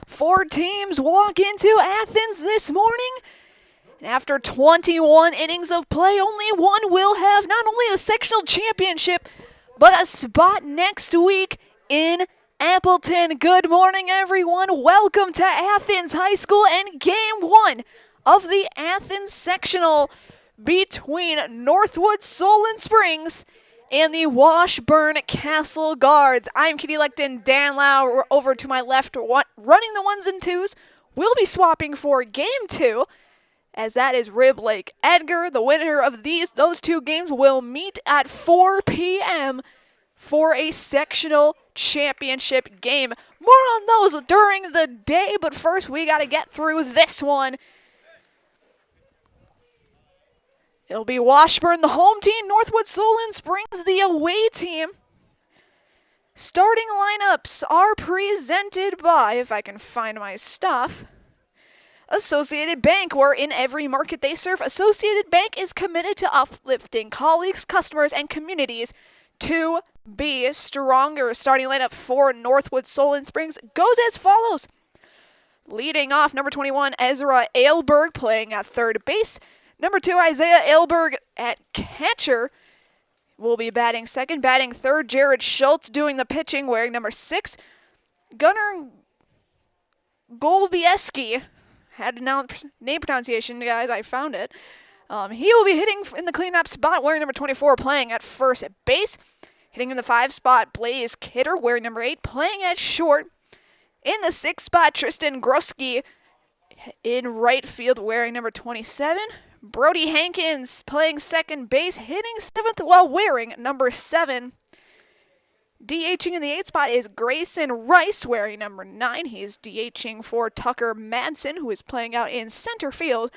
4 teams walk into Athens this morning. And after 21 innings of play, only one will have not only the sectional championship, but a spot next week in Appleton. Good morning, everyone. Welcome to Athens High School and Game 1 of the Athens Sectional between Northwood Solon Springs and the Washburn Castle Guards. I'm Kitty Lecton, Dan Lau over to my left, running the ones and twos. We'll be swapping for Game 2, as that is Rib Lake Edgar. The winner of those 2 games will meet at 4 p.m. for a sectional championship game. More on those during the day, but first we got to get through this one. It'll be Washburn, the home team, Northwood Solon Springs, the away team. Starting lineups are presented by, if I can find my stuff, Associated Bank, where in every market they serve, Associated Bank is committed to uplifting colleagues, customers, and communities to be stronger. Starting lineup for Northwood Solon Springs goes as follows. Leading off, number 21, Ezra Ailberg, playing at third base. Number 2, Isaiah Ailberg at catcher will be batting second. Batting third, Jared Schultz doing the pitching, wearing number 6. Gunnar Golbieski, had name pronunciation, guys, I found it. He will be hitting in the cleanup spot, wearing number 24, playing at first base. Hitting in the 5 spot, Blaze Kidder, wearing number 8, playing at short. In the 6 spot, Tristan Groski in right field, wearing number 27. Brody Hankins playing second base, hitting 7th while wearing number 7. DHing in the 8 spot is Grayson Rice, wearing number 9. He's DHing for Tucker Madsen, who is playing out in center field.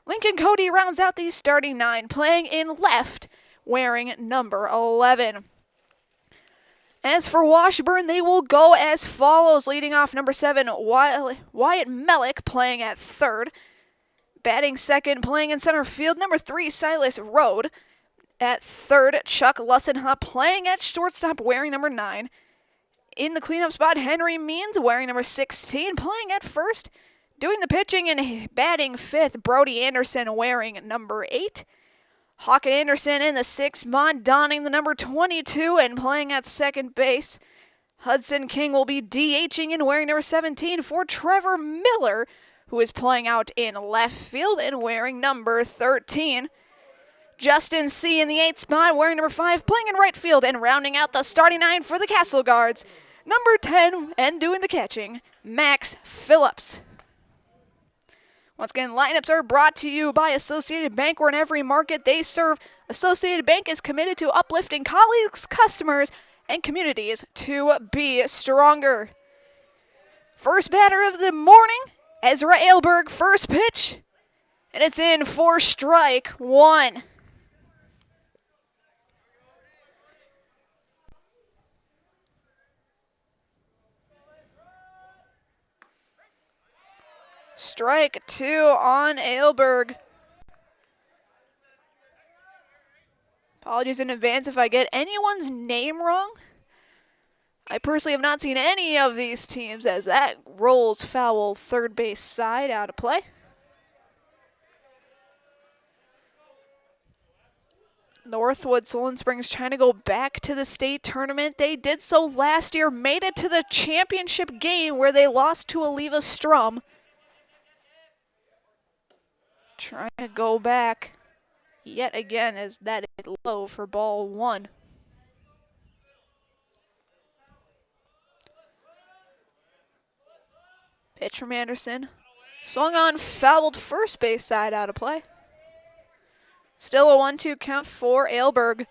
Lincoln Cody rounds out the starting 9, playing in left, wearing number 11. As for Washburn, they will go as follows. Leading off, number 7, Wyatt Mellick, playing at third. Batting second, playing in center field, number 3, Silas Rode. At third, Chuck Lussenhop, playing at shortstop, wearing number 9. In the cleanup spot, Henry Means, wearing number 16, playing at first. Doing the pitching and batting fifth, Brody Anderson, wearing number 8. Hawken Anderson in the 6th spot, donning the number 22 and playing at second base. Hudson King will be DHing and wearing number 17 for Trevor Miller, who is playing out in left field and wearing number 13. Justin C. in the 8th spot, wearing number 5, playing in right field and rounding out the starting 9 for the Castle Guards. Number 10, and doing the catching, Max Phillips. Once again, lineups are brought to you by Associated Bank, where in every market they serve, Associated Bank is committed to uplifting colleagues, customers, and communities to be stronger. First batter of the morning, Ezra Ailberg, first pitch, and it's in for strike 1. Strike 2 on Ailberg. Apologies in advance if I get anyone's name wrong. I personally have not seen any of these teams, as that rolls foul third base side out of play. Northwood Solon Springs trying to go back to the state tournament. They did so last year, made it to the championship game where they lost to Aleva Strum. Trying to go back yet again, as that is low for ball 1. Pitch from Anderson. Swung on, fouled first base side out of play. Still a 1-2 count for Ailberg.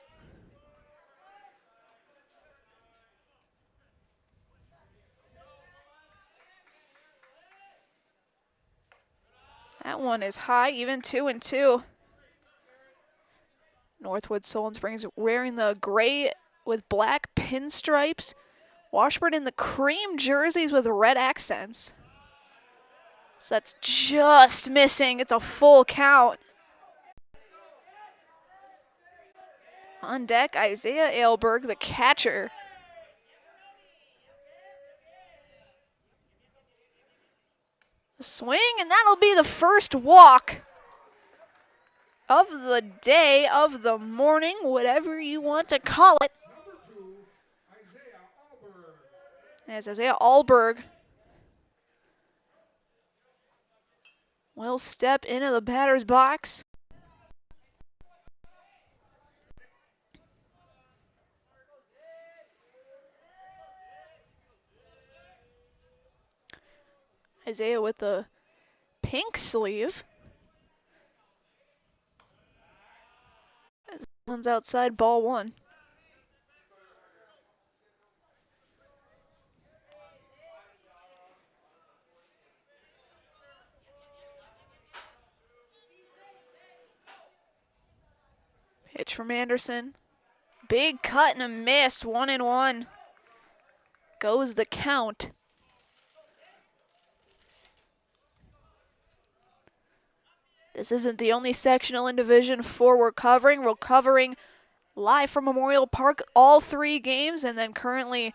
That one is high, even 2-2. Northwood Solon Springs wearing the gray with black pinstripes. Washburn in the cream jerseys with red accents. So that's just missing. It's a full count. On deck, Isaiah Ailberg, the catcher. Swing, and that'll be the first walk of the day, of the morning, whatever you want to call it. As Isaiah Alberg will step into the batter's box. Isaiah with the pink sleeve. One's outside, ball one. Pitch from Anderson. Big cut and a miss, 1-1. Goes the count. This isn't the only sectional in Division 4 we're covering. We're covering live from Memorial Park all 3 games, and then currently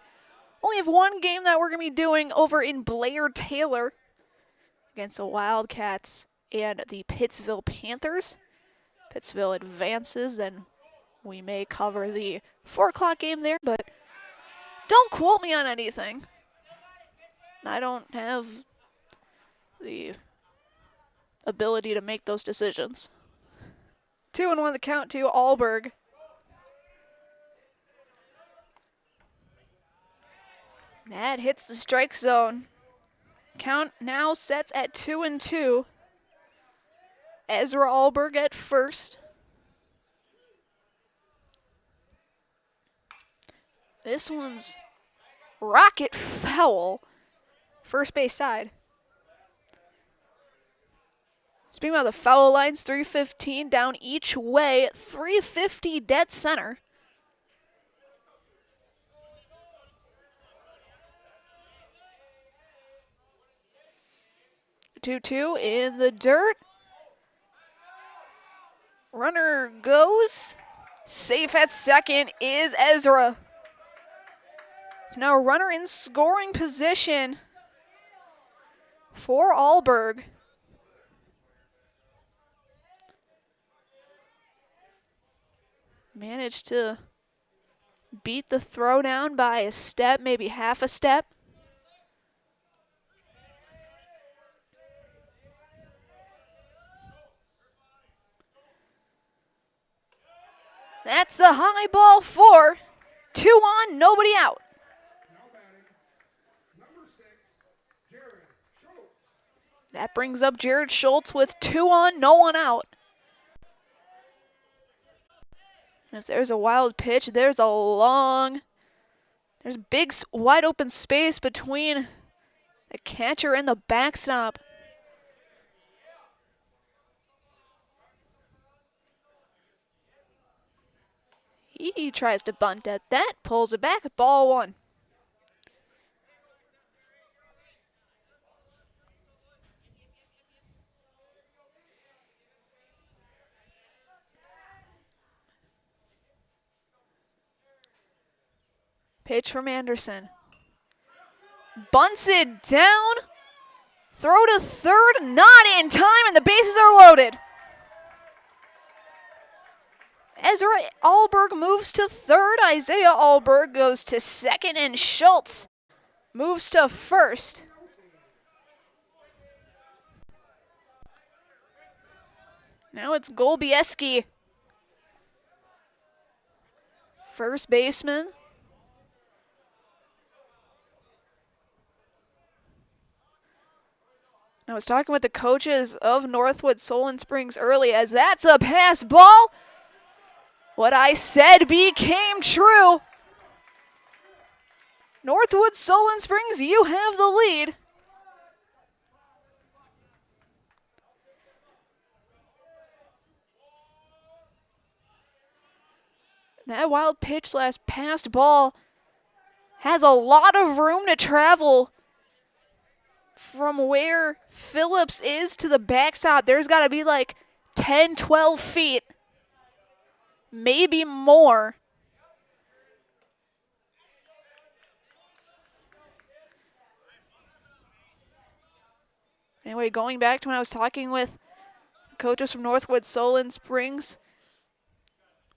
only have 1 game that we're going to be doing over in Blair Taylor against the Wildcats and the Pittsville Panthers. Pittsville advances, then we may cover the 4 o'clock game there, but don't quote me on anything. I don't have the ability to make those decisions. 2-1 the count to Alberg. That hits the strike zone. Count now sets at 2-2. Ezra Alberg at first. This one's rocket foul. First base side. Speaking about the foul lines, 315 down each way, 350 dead center. Two in the dirt. Runner goes. Safe at second is Ezra. It's now a runner in scoring position for Alberg. Managed to beat the throw down by a step, maybe half a step. That's a high ball for 2 on, nobody out. That brings up Jared Schultz with 2 on, no one out. And if there's a wild pitch, there's big wide open space between the catcher and the backstop. He tries to bunt at that, pulls it back, ball one. Pitch from Anderson. Bunts it down. Throw to third, not in time, and the bases are loaded. Ezra Alberg moves to third. Isaiah Alberg goes to second, and Schultz moves to first. Now it's Golbieski, first baseman. I was talking with the coaches of Northwood Solon Springs early, as that's a pass ball. What I said became true. Northwood Solon Springs, you have the lead. That wild pitch slash passed ball has a lot of room to travel from where Phillips is to the backstop. There's got to be like 10, 12 feet, maybe more. Anyway, going back to when I was talking with coaches from Northwood, Solon, Springs,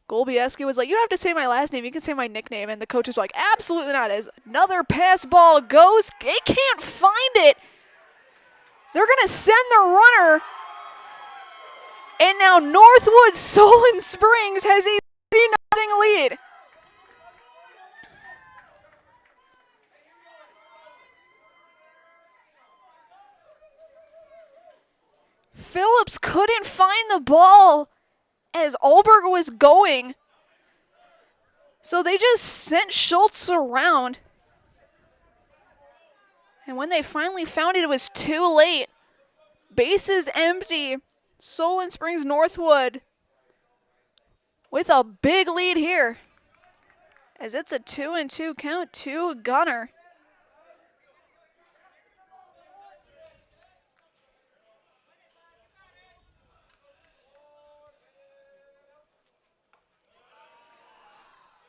Golbieski was like, you don't have to say my last name, you can say my nickname. And the coaches were like, absolutely not. As another pass ball goes, they can't find it. They're going to send the runner. And now Northwood Solon Springs has a 3-0 lead. Phillips couldn't find the ball as Alberg was going. So they just sent Schultz around. And when they finally found it, it was too late. Bases empty. Solon Springs Northwood with a big lead here. As it's a 2-2 count to Gunner.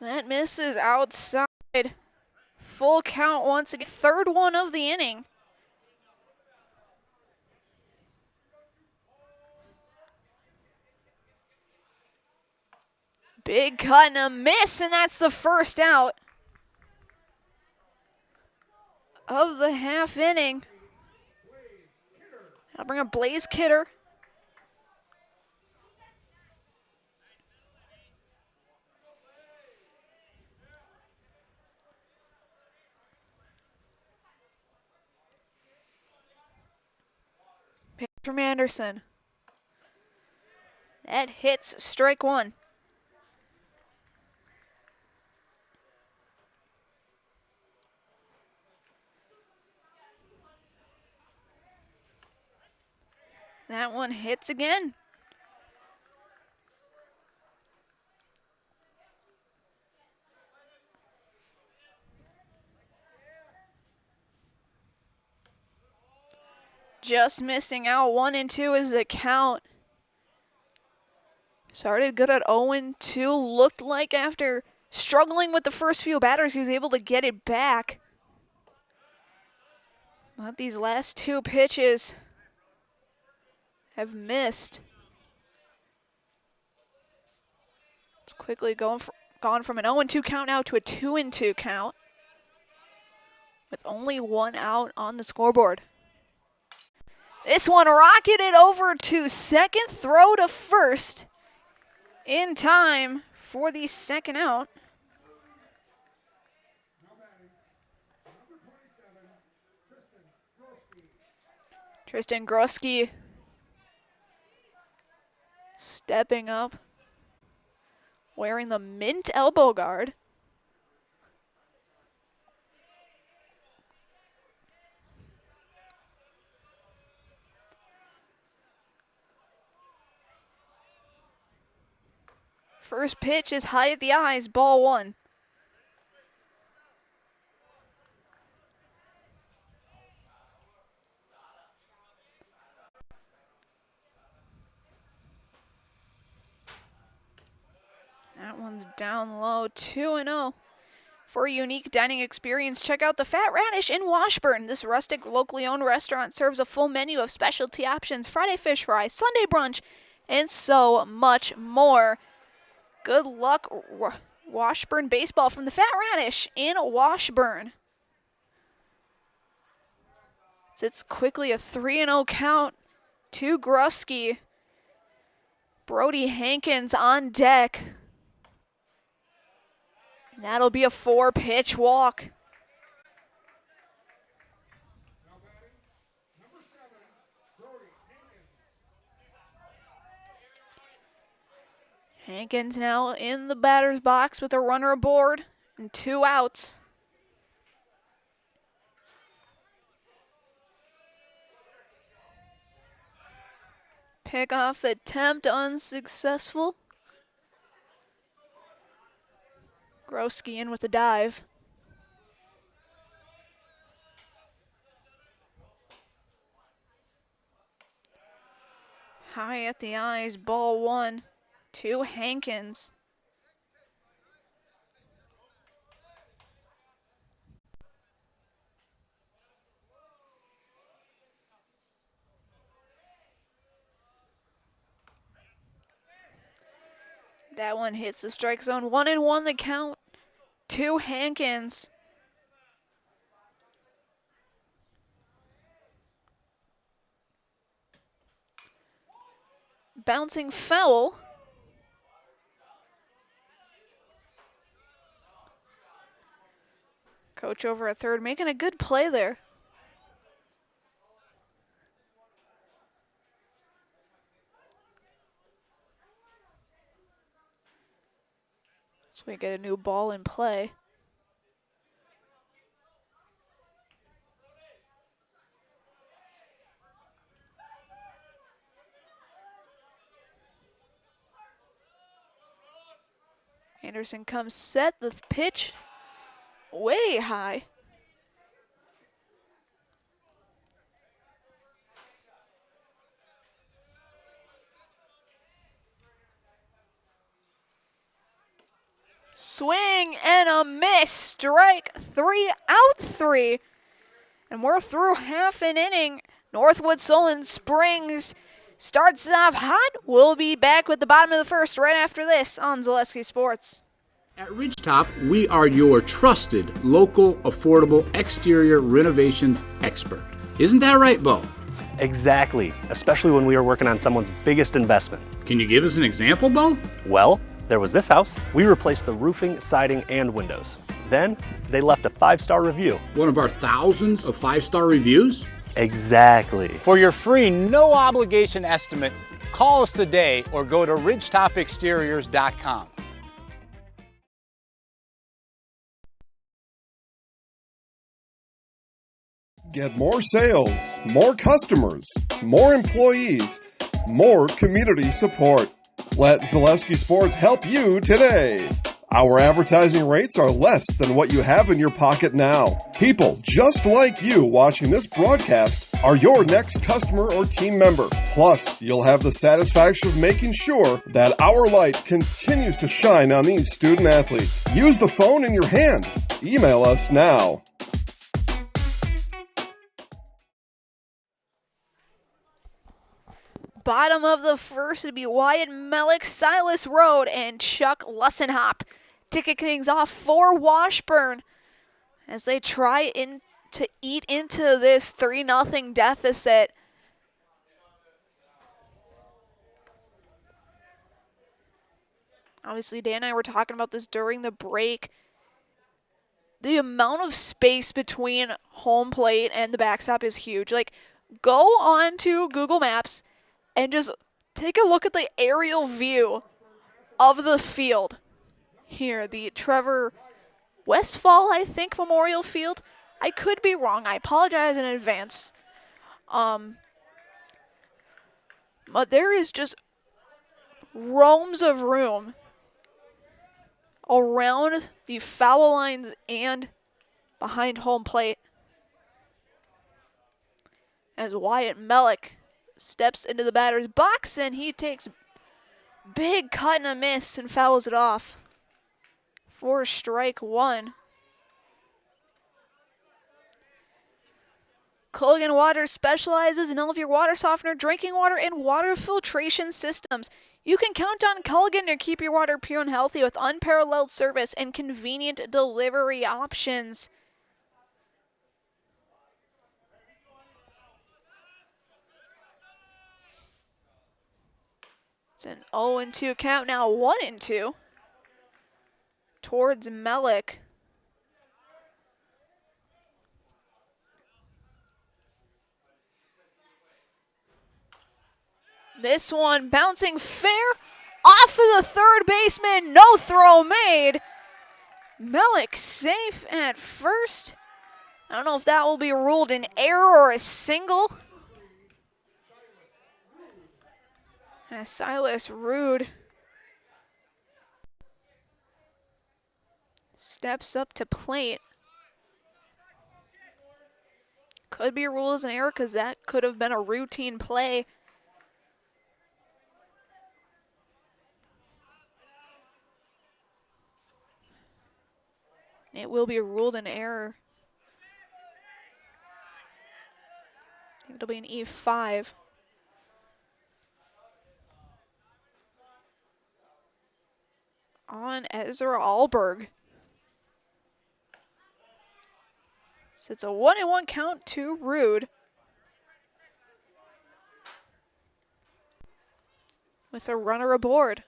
That misses outside. Full count once again. Third one of the inning. Big cut and a miss, and that's the first out of the half inning. I'll bring up Blaze Kidder. Pitch from Anderson. That hits strike one. That one hits again. Just missing out. 1-2 is the count. Started good at 0-2. Looked like after struggling with the first few batters, he was able to get it back. But these last two pitches have missed. It's quickly gone from an 0-2 count now to a 2-2 count, with only one out on the scoreboard. This one rocketed over to second, throw to first in time for the second out. Tristan Groski stepping up, wearing the mint elbow guard. First pitch is high at the eyes, ball one. That one's down low, 2-0. For a unique dining experience, check out the Fat Radish in Washburn. This rustic, locally owned restaurant serves a full menu of specialty options, Friday fish fry, Sunday brunch, and so much more. Good luck, Washburn baseball from the Fat Radish in Washburn. It's quickly a 3-0 count to Gruski. Brody Hankins on deck. And that'll be a 4-pitch walk. Hankins now in the batter's box with a runner aboard and 2 outs. Pickoff attempt unsuccessful. Groski in with a dive. High at the eyes, ball one to Hankins. That one hits the strike zone. 1-1 the count to Hankins. Bouncing foul. Coach over at third, making a good play there. So we get a new ball in play. Anderson comes set, the pitch way high. Swing and a miss. Strike three, out three. And we're through half an inning. Northwood Solon Springs starts off hot. We'll be back with the bottom of the first right after this on Zaleski Sports. At Ridgetop, we are your trusted, local, affordable exterior renovations expert. Isn't that right, Bo? Exactly, especially when we are working on someone's biggest investment. Can you give us an example, Bo? Well, there was this house. We replaced the roofing, siding, and windows. Then they left a 5-star review. One of our thousands of 5-star reviews? Exactly. For your free, no obligation estimate, call us today or go to ridgetopexteriors.com. Get more sales, more customers, more employees, more community support. Let Zaleski Sports help you today. Our advertising rates are less than what you have in your pocket now. People just like you watching this broadcast are your next customer or team member. Plus, you'll have the satisfaction of making sure that our light continues to shine on these student athletes. Use the phone in your hand. Email us now. Bottom of the first would be Wyatt Mellick, Silas Road, and Chuck Lussenhop. Ticket things off for Washburn as they try to eat into this 3-0 deficit. Obviously, Dan and I were talking about this during the break. The amount of space between home plate and the backstop is huge. Like, go on to Google Maps and just take a look at the aerial view of the field. Here, the Trevor Westfall, I think, Memorial Field. I could be wrong. I apologize in advance. But there is just roams of room around the foul lines and behind home plate. As Wyatt Mellick steps into the batter's box and he takes big cut and a miss and fouls it off for strike one. Culligan Water specializes in all of your water softener, drinking water, and water filtration systems. You can count on Culligan to keep your water pure and healthy with unparalleled service and convenient delivery options. It's an 0-2 count, now 1-2 towards Mellick. This one bouncing fair off of the third baseman, no throw made. Mellick safe at first. I don't know if that will be ruled an error or a single. As Silas Rude steps up to plate. Could be ruled as an error because that could have been a routine play. It will be ruled an error. I think it'll be an E5. on Ezra Alberg. So it's a 1-1 count to Rude. With a runner aboard.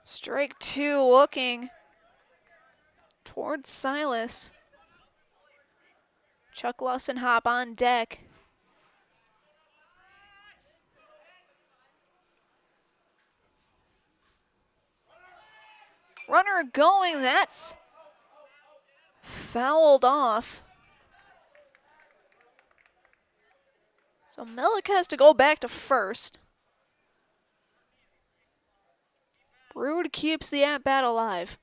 Strike 2 looking towards Silas. Chuck Lussenhop on deck. Runner going, that's fouled off. So Melick has to go back to first. Rude keeps the at-bat alive.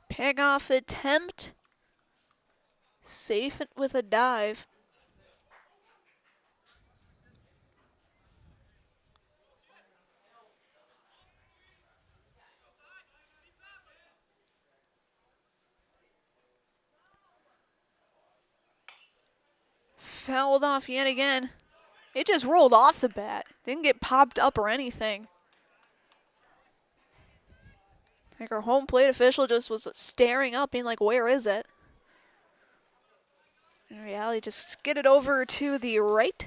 Pick-off attempt. Safe it with a dive. Fouled off yet again. It just rolled off the bat. Didn't get popped up or anything. I think our home plate official just was staring up, being like, where is it? In reality, just get it over to the right.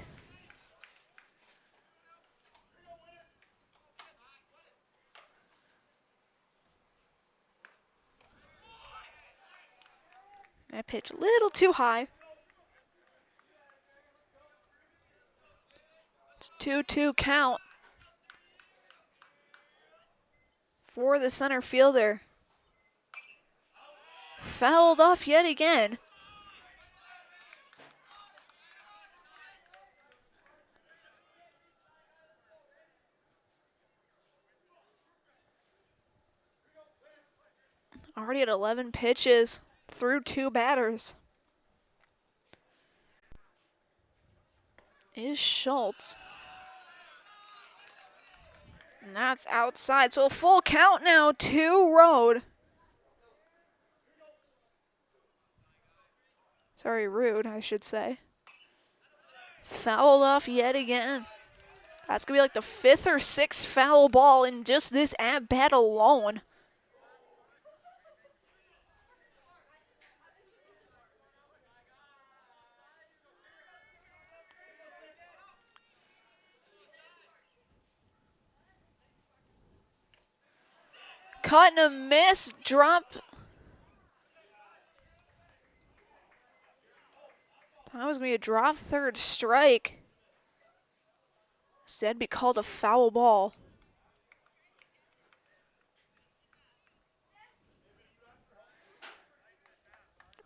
That pitch a little too high. It's 2-2 count for the center fielder. Fouled off yet again. Already at 11 pitches through 2 batters is Schultz. And that's outside. So a full count now to Road. Sorry, Rude, I should say. Fouled off yet again. That's going to be like the 5th or 6th foul ball in just this at-bat alone. Cut and a miss, drop. That was going to be a drop third strike. Instead be called a foul ball.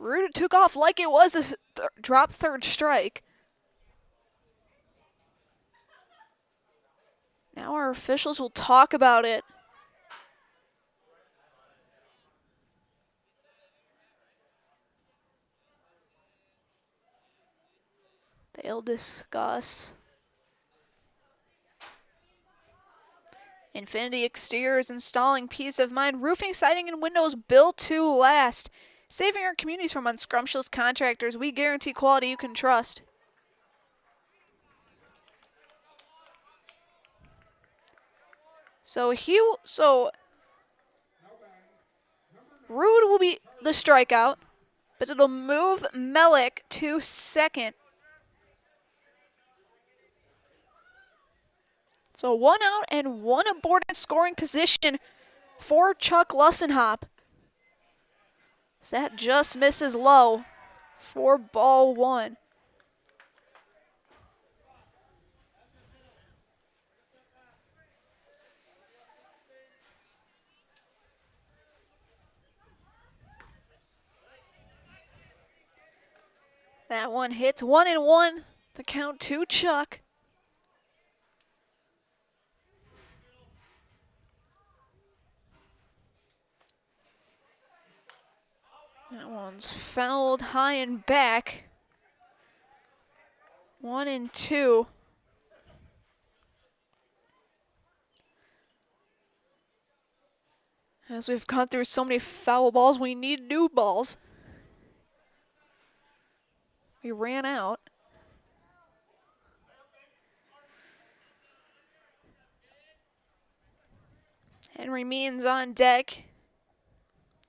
Rude took off like it was a drop third strike. Now our officials will talk about it. They'll discuss. Infinity Exteriors installing peace of mind. Roofing, siding, and windows built to last. Saving our communities from unscrumptious contractors. We guarantee quality you can trust. So Rude will be the strikeout, but it'll move Melick to second. So 1 out and 1 aboard in scoring position for Chuck Lussenhop. That just misses low for ball 1. That one hits 1-1. The count to Chuck. That one's fouled high and back. 1-2. As we've gone through so many foul balls, we need new balls. We ran out. Henry Means on deck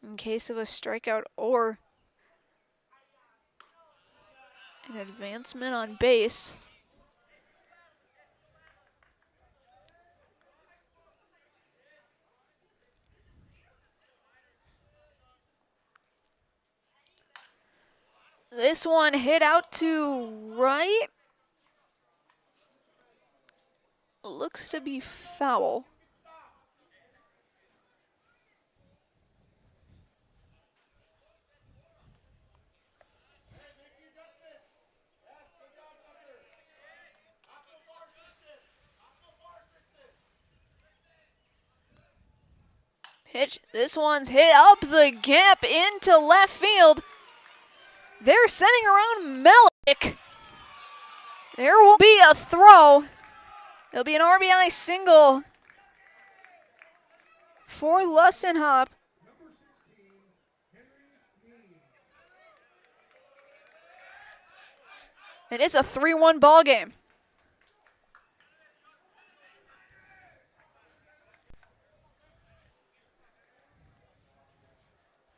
in case of a strikeout or an advancement on base. This one hit out to right. Looks to be foul. Pitch. This one's hit up the gap into left field. They're sending around Melick. There will be a throw. There'll be an RBI single for Lussenhop. And it's a 3-1 ball game.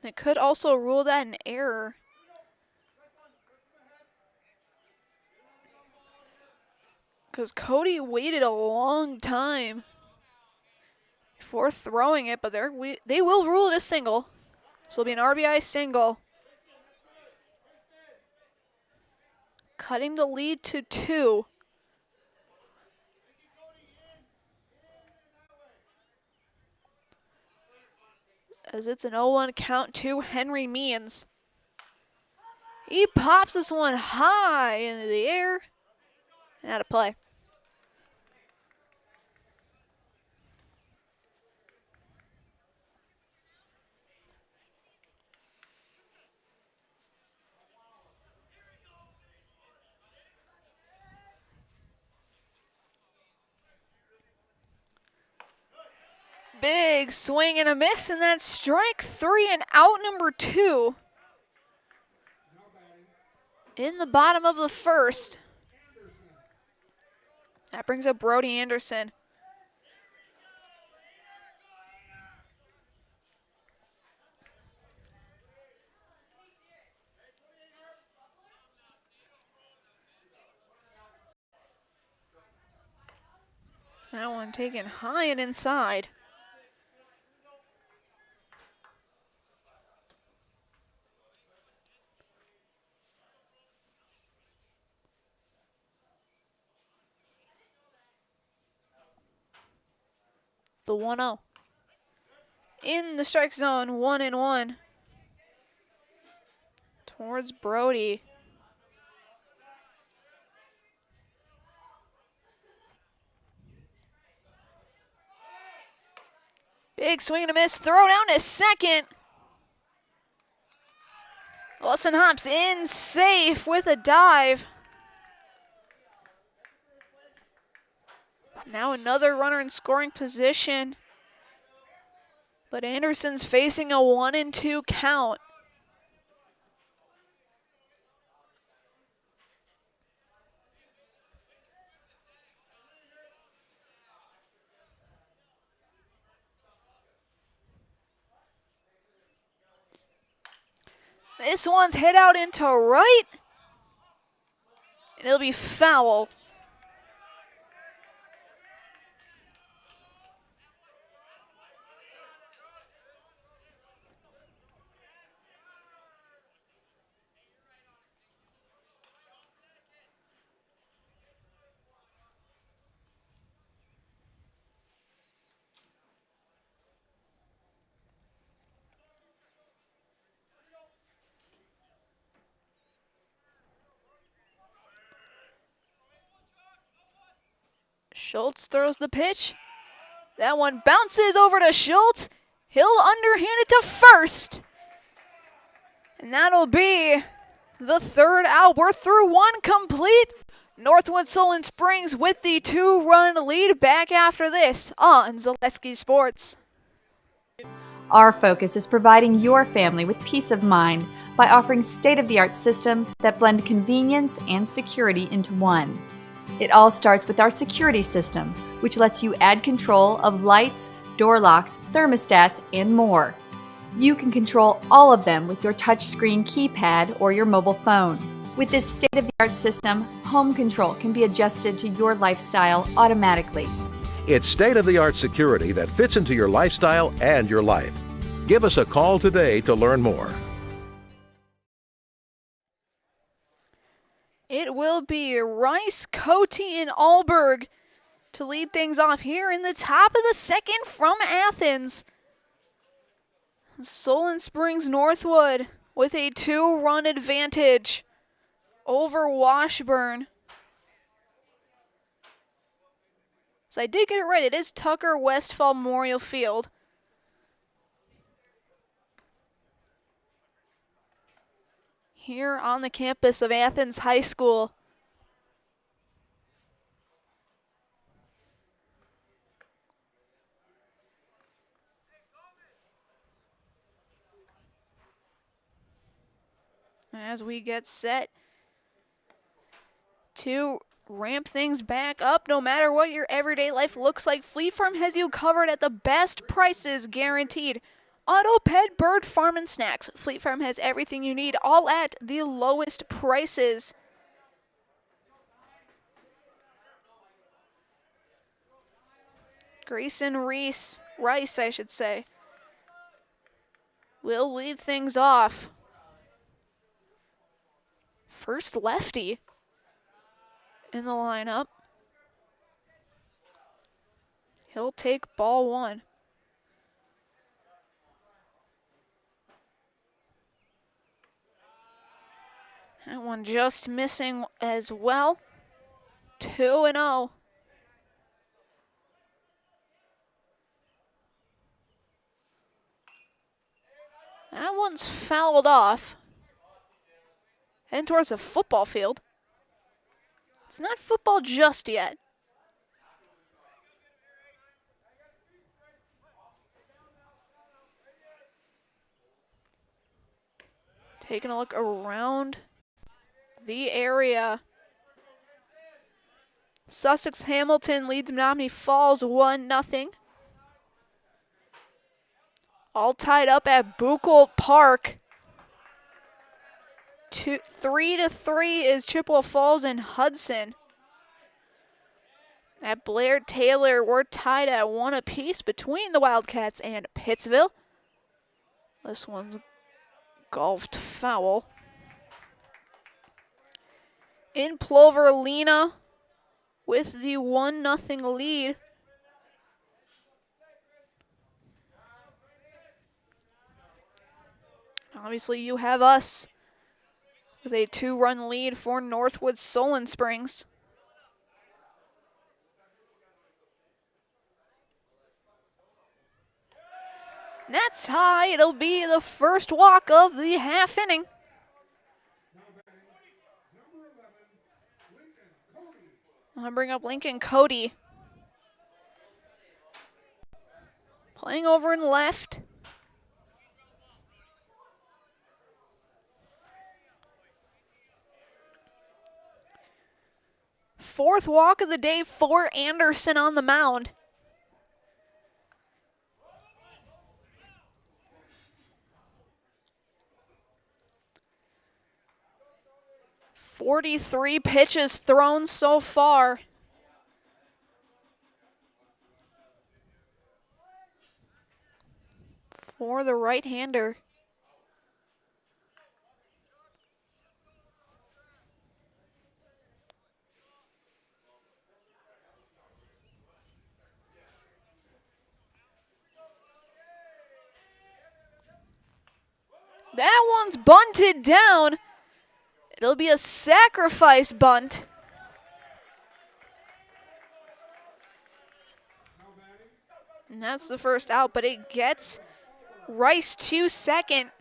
It could also rule that an error. Because Cody waited a long time before throwing it, but they will rule it a single. So it'll be an RBI single. Cutting the lead to 2. As it's an 0-1 count to Henry Means. He pops this one high into the air and out of play. Big swing and a miss, and that's strike 3 and out number 2. In the bottom of the first. That brings up Brody Anderson. That one taken high and inside. The 1-0. In the strike zone, 1-1. Towards Brody. Big swing and a miss. Throw down to second. Lussenhop's in safe with a dive. Now another runner in scoring position. But Anderson's facing a 1-2 count. This one's hit out into right. And it'll be foul. Schultz throws the pitch. That one bounces over to Schultz. He'll underhand it to first. And that'll be the third out. We're through one complete. Northwood Solon Springs with the 2-run lead back after this on Zaleski Sports. Our focus is providing your family with peace of mind by offering state-of-the-art systems that blend convenience and security into one. It all starts with our security system, which lets you add control of lights, door locks, thermostats, and more. You can control all of them with your touchscreen keypad or your mobile phone. With this state-of-the-art system, home control can be adjusted to your lifestyle automatically. It's state-of-the-art security that fits into your lifestyle and your life. Give us a call today to learn more. It will be Rice, Cote, and Alberg to lead things off here in the top of the second from Athens. Solon Springs Northwood with a 2-run advantage over Washburn. So I did get it right. It is Tucker Westfall Memorial Field. Here on the campus of Athens High School. As we get set to ramp things back up, no matter what your everyday life looks like, Fleet Farm has you covered at the best prices guaranteed. Auto, pet, bird, farm, and snacks. Fleet Farm has everything you need, all at the lowest prices. Grayson Rice, I should say, will lead things off. First lefty in the lineup. He'll take ball one. That one just missing as well. 2-0. That one's fouled off. Heading towards a football field. It's not football just yet. Taking a look around the area. Sussex Hamilton leads Menominee Falls 1-0. All tied up at Buchholz Park. 3-3 is Chippewa Falls and Hudson. At Blair Taylor, we're tied at 1 apiece between the Wildcats and Pittsville. This one's golfed foul. In Plover-Lena with the 1-0 lead. Obviously, you have us with a 2-run lead for Northwood Solon Springs. That's high. It'll be the first walk of the half inning. I'll bring up Lincoln Cody. Playing over in left. Fourth walk of the day for Anderson on the mound. .43 pitches thrown so far. For the right-hander. That one's bunted down. It'll be a sacrifice bunt. And that's the first out, but it gets Rice to second.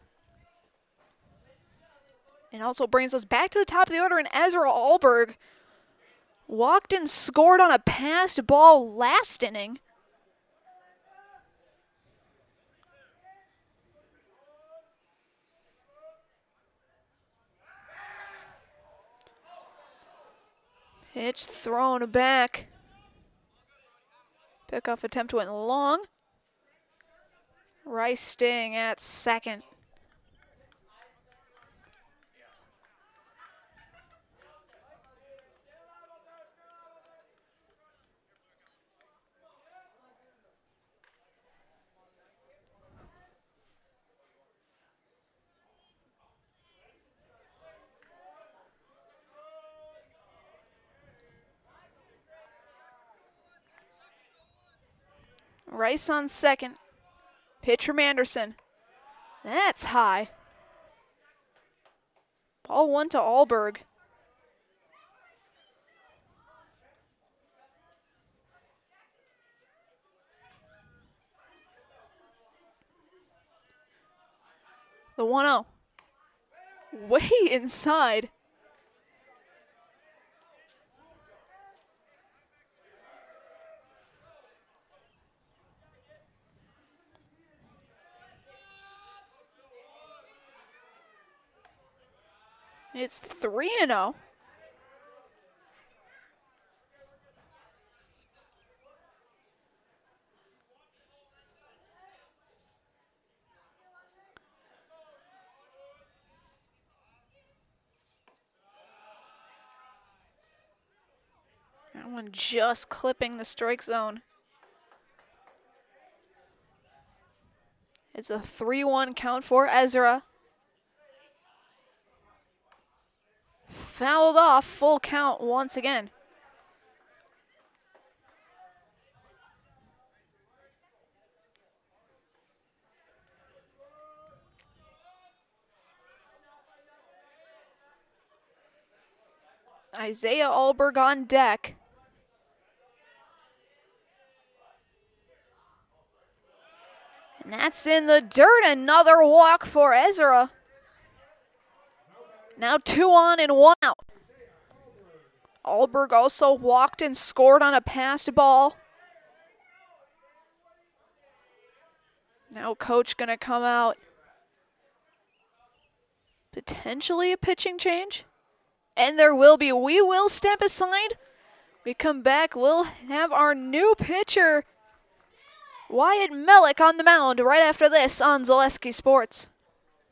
And also brings us back to the top of the order, and Ezra Alberg walked and scored on a passed ball last inning. Pitch thrown back. Pickoff attempt went long. Rice staying at second. Rice on second. Pitch from Anderson. That's high. Ball 1 to Alberg. The 1-0. Way inside. It's 3-0. That one just clipping the strike zone. It's a 3-1 count for Ezra. Fouled off, full count once again. Isaiah Alberg on deck. And that's in the dirt. Another walk for Ezra. Now 2 on and 1 out. Alberg also walked and scored on a passed ball. Now coach gonna come out. Potentially a pitching change. And there will be. We will step aside. We come back, we'll have our new pitcher, Wyatt Mellick, on the mound right after this on Zaleski Sports.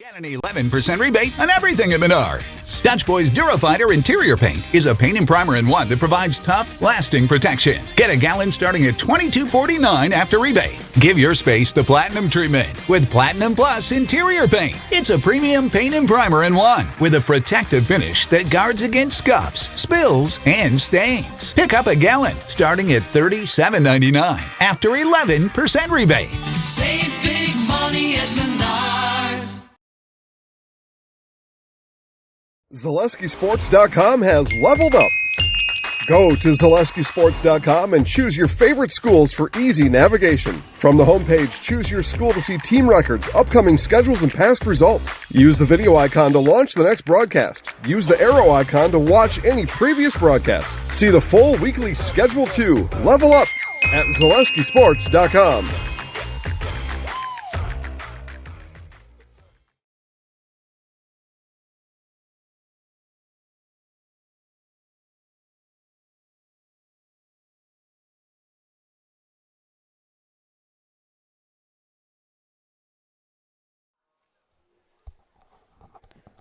Get an 11% rebate on everything at Menards. Dutch Boys Durafighter Interior Paint is a paint and primer in one that provides tough, lasting protection. Get a gallon starting at $22.49 after rebate. Give your space the platinum treatment with Platinum Plus Interior Paint. It's a premium paint and primer in one with a protective finish that guards against scuffs, spills, and stains. Pick up a gallon starting at $37.99 after 11% rebate. Save big money at Menards. ZaleskiSports.com has leveled up. Go to ZaleskiSports.com and choose your favorite schools for easy navigation. From the homepage, choose your school to see team records, upcoming schedules, and past results. Use the video icon to launch the next broadcast. Use the arrow icon to watch any previous broadcasts. See the full weekly schedule too. Level up at ZaleskiSports.com.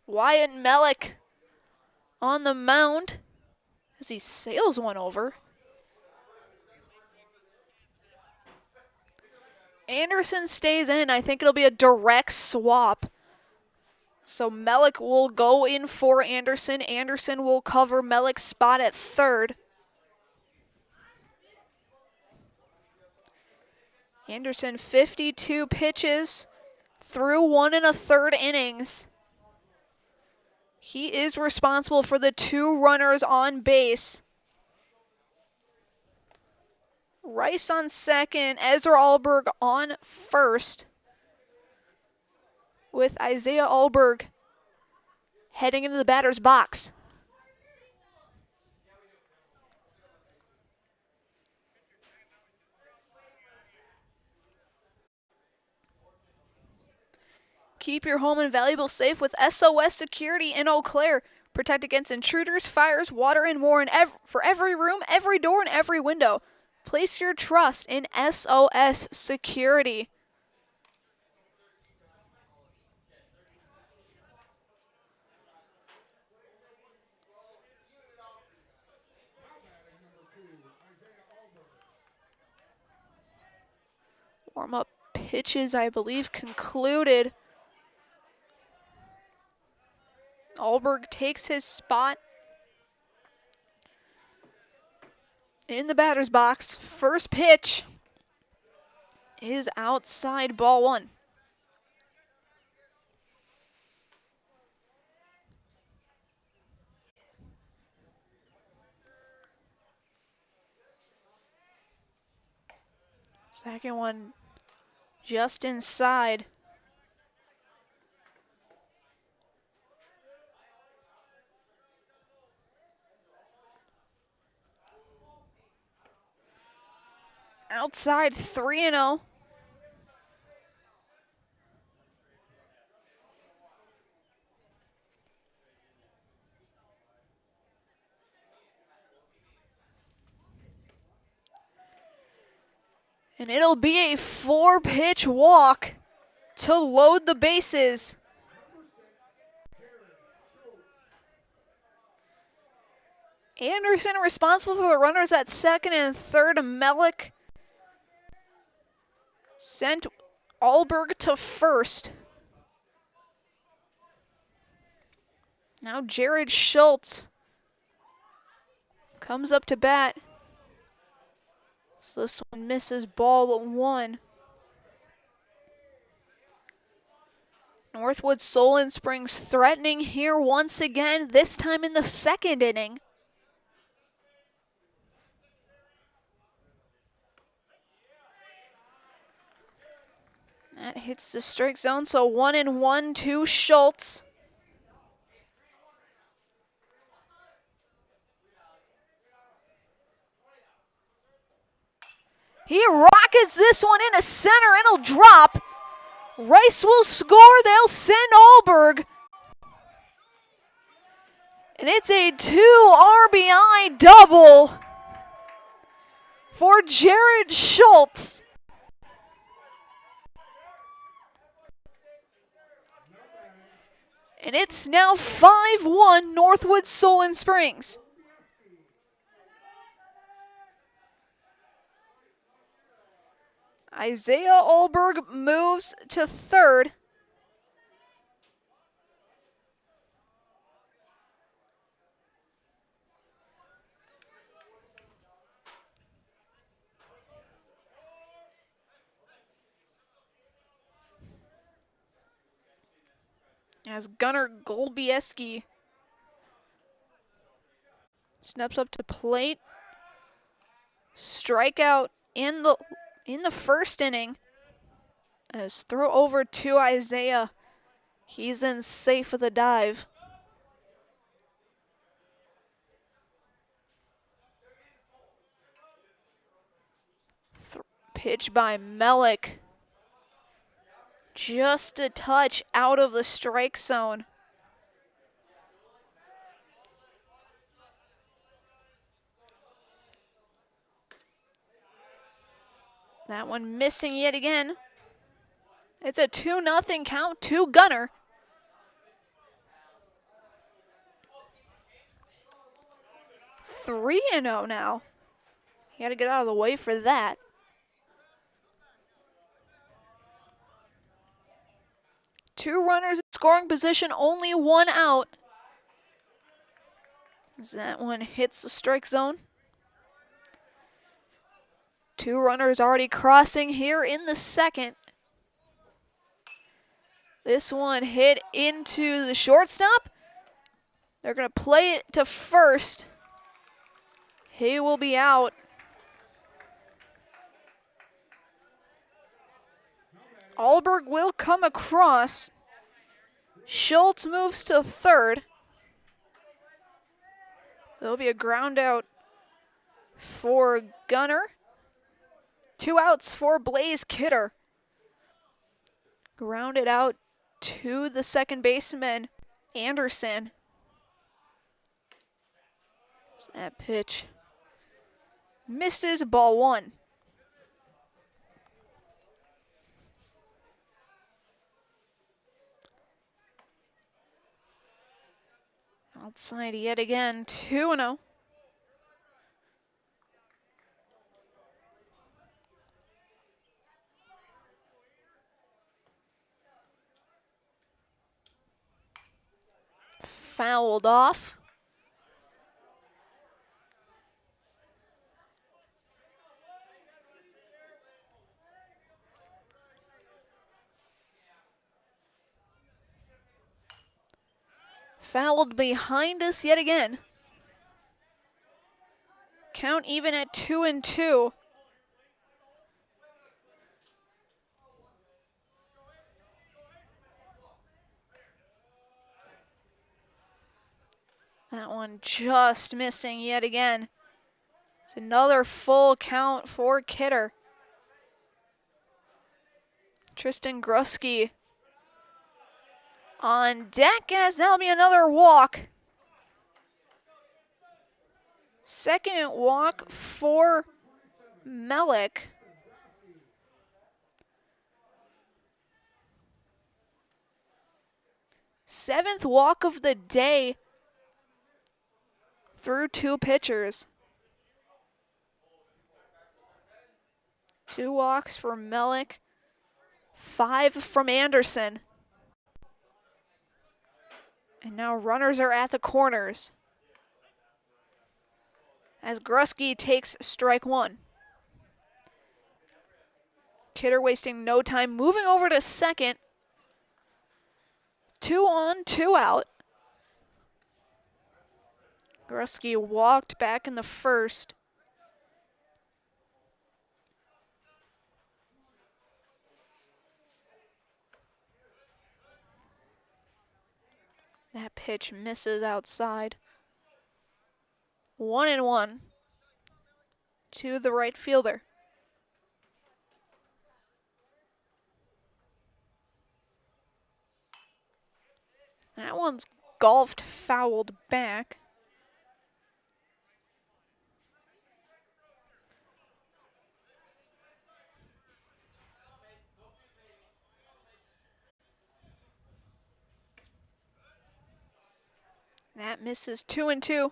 Wyatt Mellick on the mound as he sails one over. Anderson stays in. I think it'll be a direct swap. So Mellick will go in for Anderson. Anderson will cover Mellick's spot at third. Anderson 52 pitches through 1 1/3 innings. He is responsible for the 2 runners on base. Rice on second, Ezra Alberg on first, with Isaiah Alberg heading into the batter's box. Keep your home and valuables safe with SOS Security in Eau Claire. Protect against intruders, fires, water, and more for every room, every door, and every window. Place your trust in SOS Security. Warm-up pitches, I believe, concluded. Alberg takes his spot in the batter's box. First pitch is outside, ball one. Second one just inside. Outside, 3-0. And it'll be a 4-pitch walk to load the bases. Anderson responsible for the runners at second and third. Melick sent Alberg to first. Now Jared Schultz comes up to bat. So this one misses, ball one. Northwood Solon Springs threatening here once again, this time in the second inning. That hits the strike zone, so 1-1 to Schultz. He rockets this one into center, and it'll drop. Rice will score. They'll send Alberg. And it's a 2 RBI double for Jared Schultz. And it's now 5-1 Northwood Solon Springs. Isaiah Alberg moves to third. As Gunnar Golbieski steps up to plate. Strikeout in the first inning. As throw over to Isaiah. He's in safe with a dive. Pitch by Melick. Just a touch out of the strike zone. That one missing yet again. It's a 2-0 count to Gunnar. Three 3-0 now. He had to get out of the way for that. Two runners in scoring position, only one out. As that one hits the strike zone. Two runners already crossing here in the second. This one hit into the shortstop. They're going to play it to first. He will be out. Alberg will come across. Schultz moves to third. There'll be a ground out for Gunnar. 2 outs for Blaze Kidder. Grounded out to the second baseman, Anderson. That pitch misses, ball one. Outside yet again, 2-0. Fouled off. Fouled behind us yet again. Count even at 2-2. That one just missing yet again. It's another full count for Kidder. Tristan Grusky on deck, as that'll be another walk. Second walk for Melik. Seventh walk of the day through two pitchers. 2 walks for Melik, 5 from Anderson. And now runners are at the corners as Grusky takes strike one. Kidder wasting no time, moving over to second. 2 on, 2 out. Grusky walked back in the first. That pitch misses outside. 1-1 to the right fielder. That one's golfed, fouled back. That misses 2-2.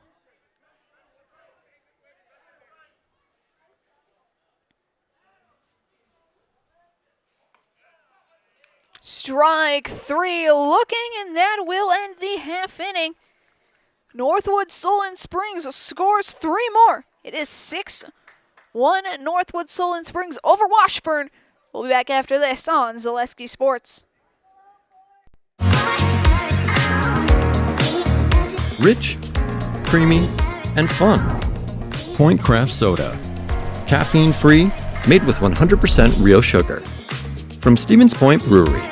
Strike 3 looking, and that will end the half inning. Northwood Solon Springs scores 3 more. It is 6-1 Northwood Solon Springs over Washburn. We'll be back after this on Zaleski Sports. Rich, creamy, and fun. Point Craft Soda. Caffeine-free, made with 100% real sugar. From Stevens Point Brewery.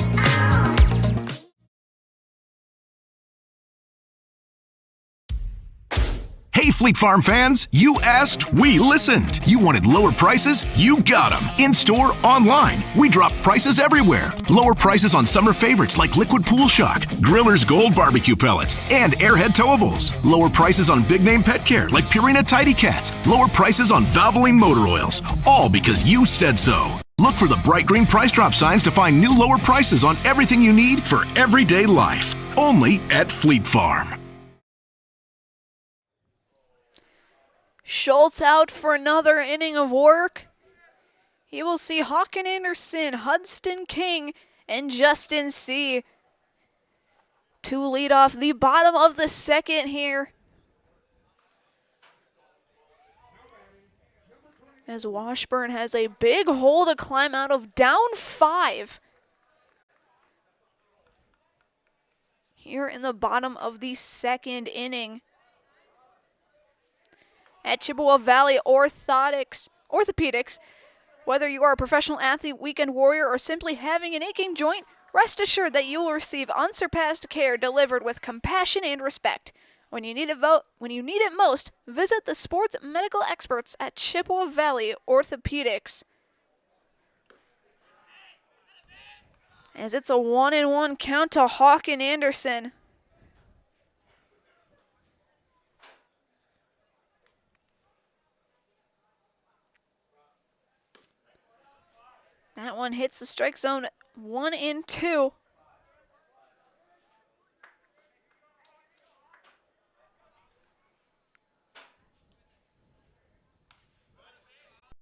Hey Fleet Farm fans, you asked, we listened. You wanted lower prices, you got them. In-store, online, we drop prices everywhere. Lower prices on summer favorites like Liquid Pool Shock, Griller's Gold Barbecue Pellets, and Airhead Towables. Lower prices on big name pet care like Purina Tidy Cats. Lower prices on Valvoline motor oils, all because you said so. Look for the bright green price drop signs to find new lower prices on everything you need for everyday life. Only at Fleet Farm. Schultz out for another inning of work. He will see Hawken Anderson, Hudson King, and Justin C. to lead off the bottom of the second here. As Washburn has a big hole to climb out of, down 5. Here in the bottom of the second inning. At Chippewa Valley Orthopedics, whether you are a professional athlete, weekend warrior, or simply having an aching joint, rest assured that you will receive unsurpassed care delivered with compassion and respect. When you need it most, visit the sports medical experts at Chippewa Valley Orthopedics. As it's a 1-1 count to Hawken Anderson. That one hits the strike zone, 1-2.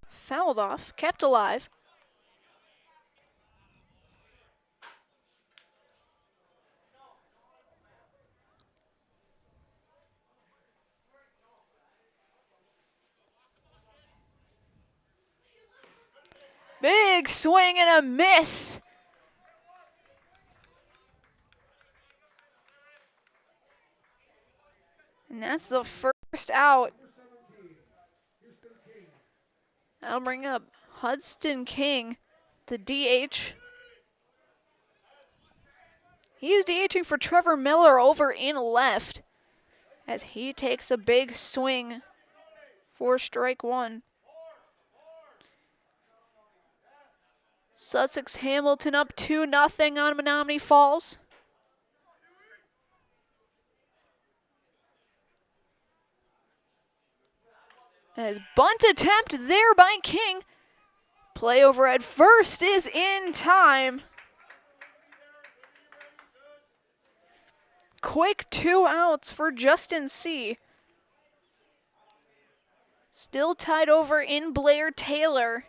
Fouled off, kept alive. Big swing and a miss. And that's the first out. That'll bring up Hudson King, the DH. He's DHing for Trevor Miller over in left as he takes a big swing for strike one. Sussex Hamilton up 2-0 on Menominee Falls. As bunt attempt there by King. Play over at first is in time. Quick 2 outs for Justin C. Still tied over in Blair Taylor.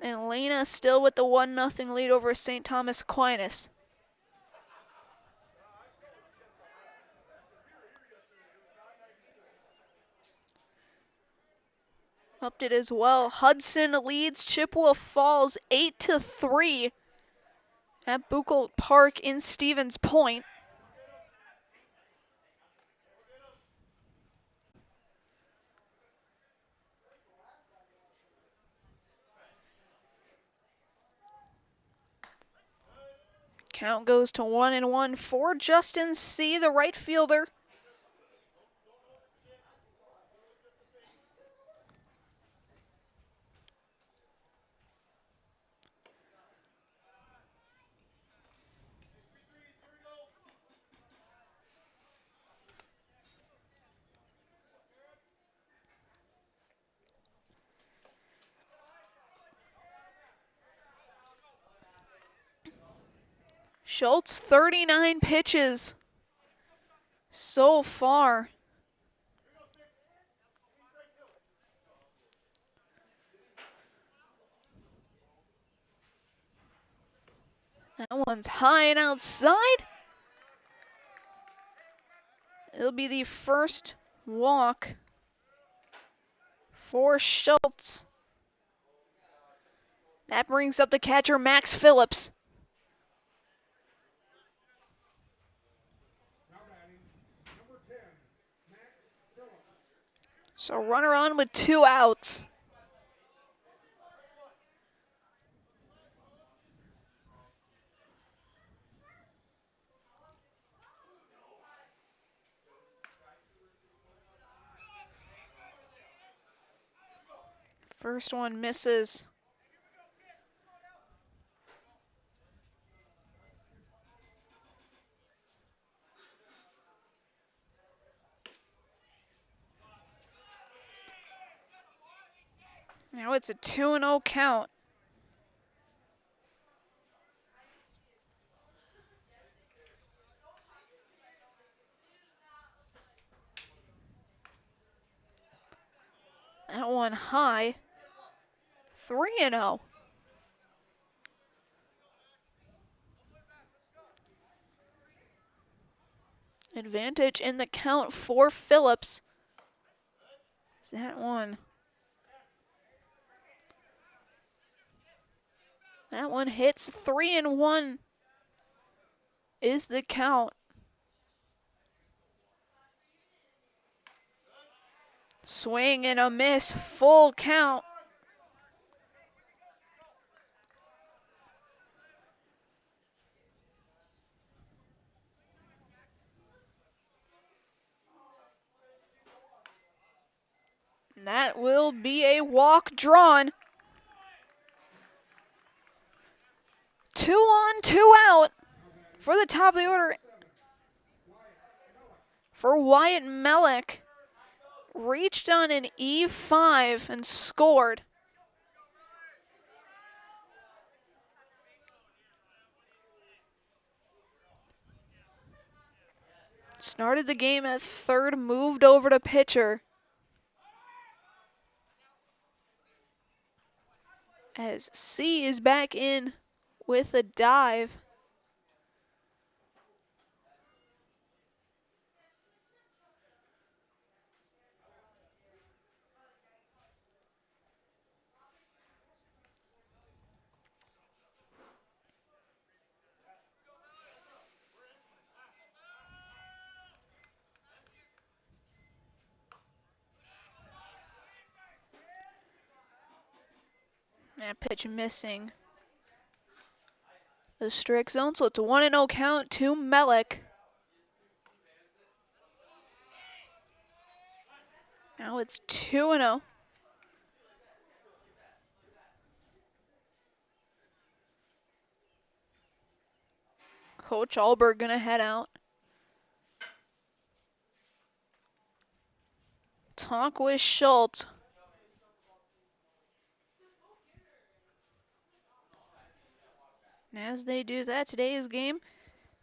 And Lena still with the 1-0 lead over St. Thomas Aquinas. Upped it as well. Hudson leads Chippewa Falls 8-3 at Buchholz Park in Stevens Point. Count goes to 1-1 for Justin C., the right fielder. Schultz, 39 pitches so far. That one's high and outside. It'll be the first walk for Schultz. That brings up the catcher, Max Phillips. So runner on with 2 outs. First one misses. Now it's a 2-0 count. That one high. 3-0. Advantage in the count for Phillips. That one. That one hits 3-1 is the count. Swing and a miss, full count. And that will be a walk drawn. 2 on, 2 out for the top of the order for Wyatt Mellick. Reached on an E5 and scored. Started the game at third, moved over to pitcher. As C is back in with a dive. That pitch missing the strike zone, so it's a 1-0 count to Melik. Now it's 2-0. Coach Alberg gonna head out. Talk with Schultz. And as they do that, today's game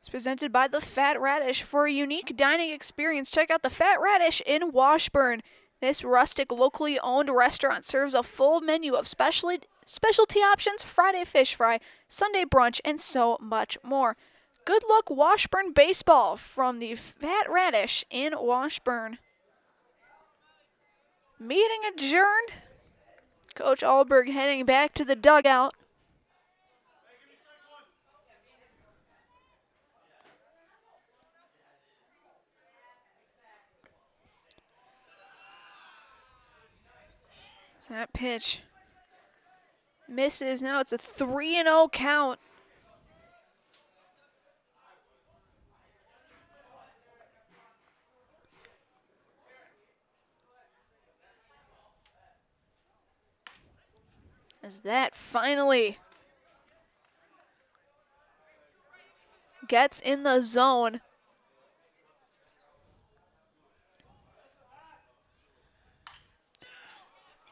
is presented by the Fat Radish. For a unique dining experience, check out the Fat Radish in Washburn. This rustic, locally owned restaurant serves a full menu of specialty options, Friday fish fry, Sunday brunch, and so much more. Good luck, Washburn baseball, from the Fat Radish in Washburn. Meeting adjourned. Coach Alberg heading back to the dugout. So that pitch misses. Now it's a 3-0 count. As that finally gets in the zone.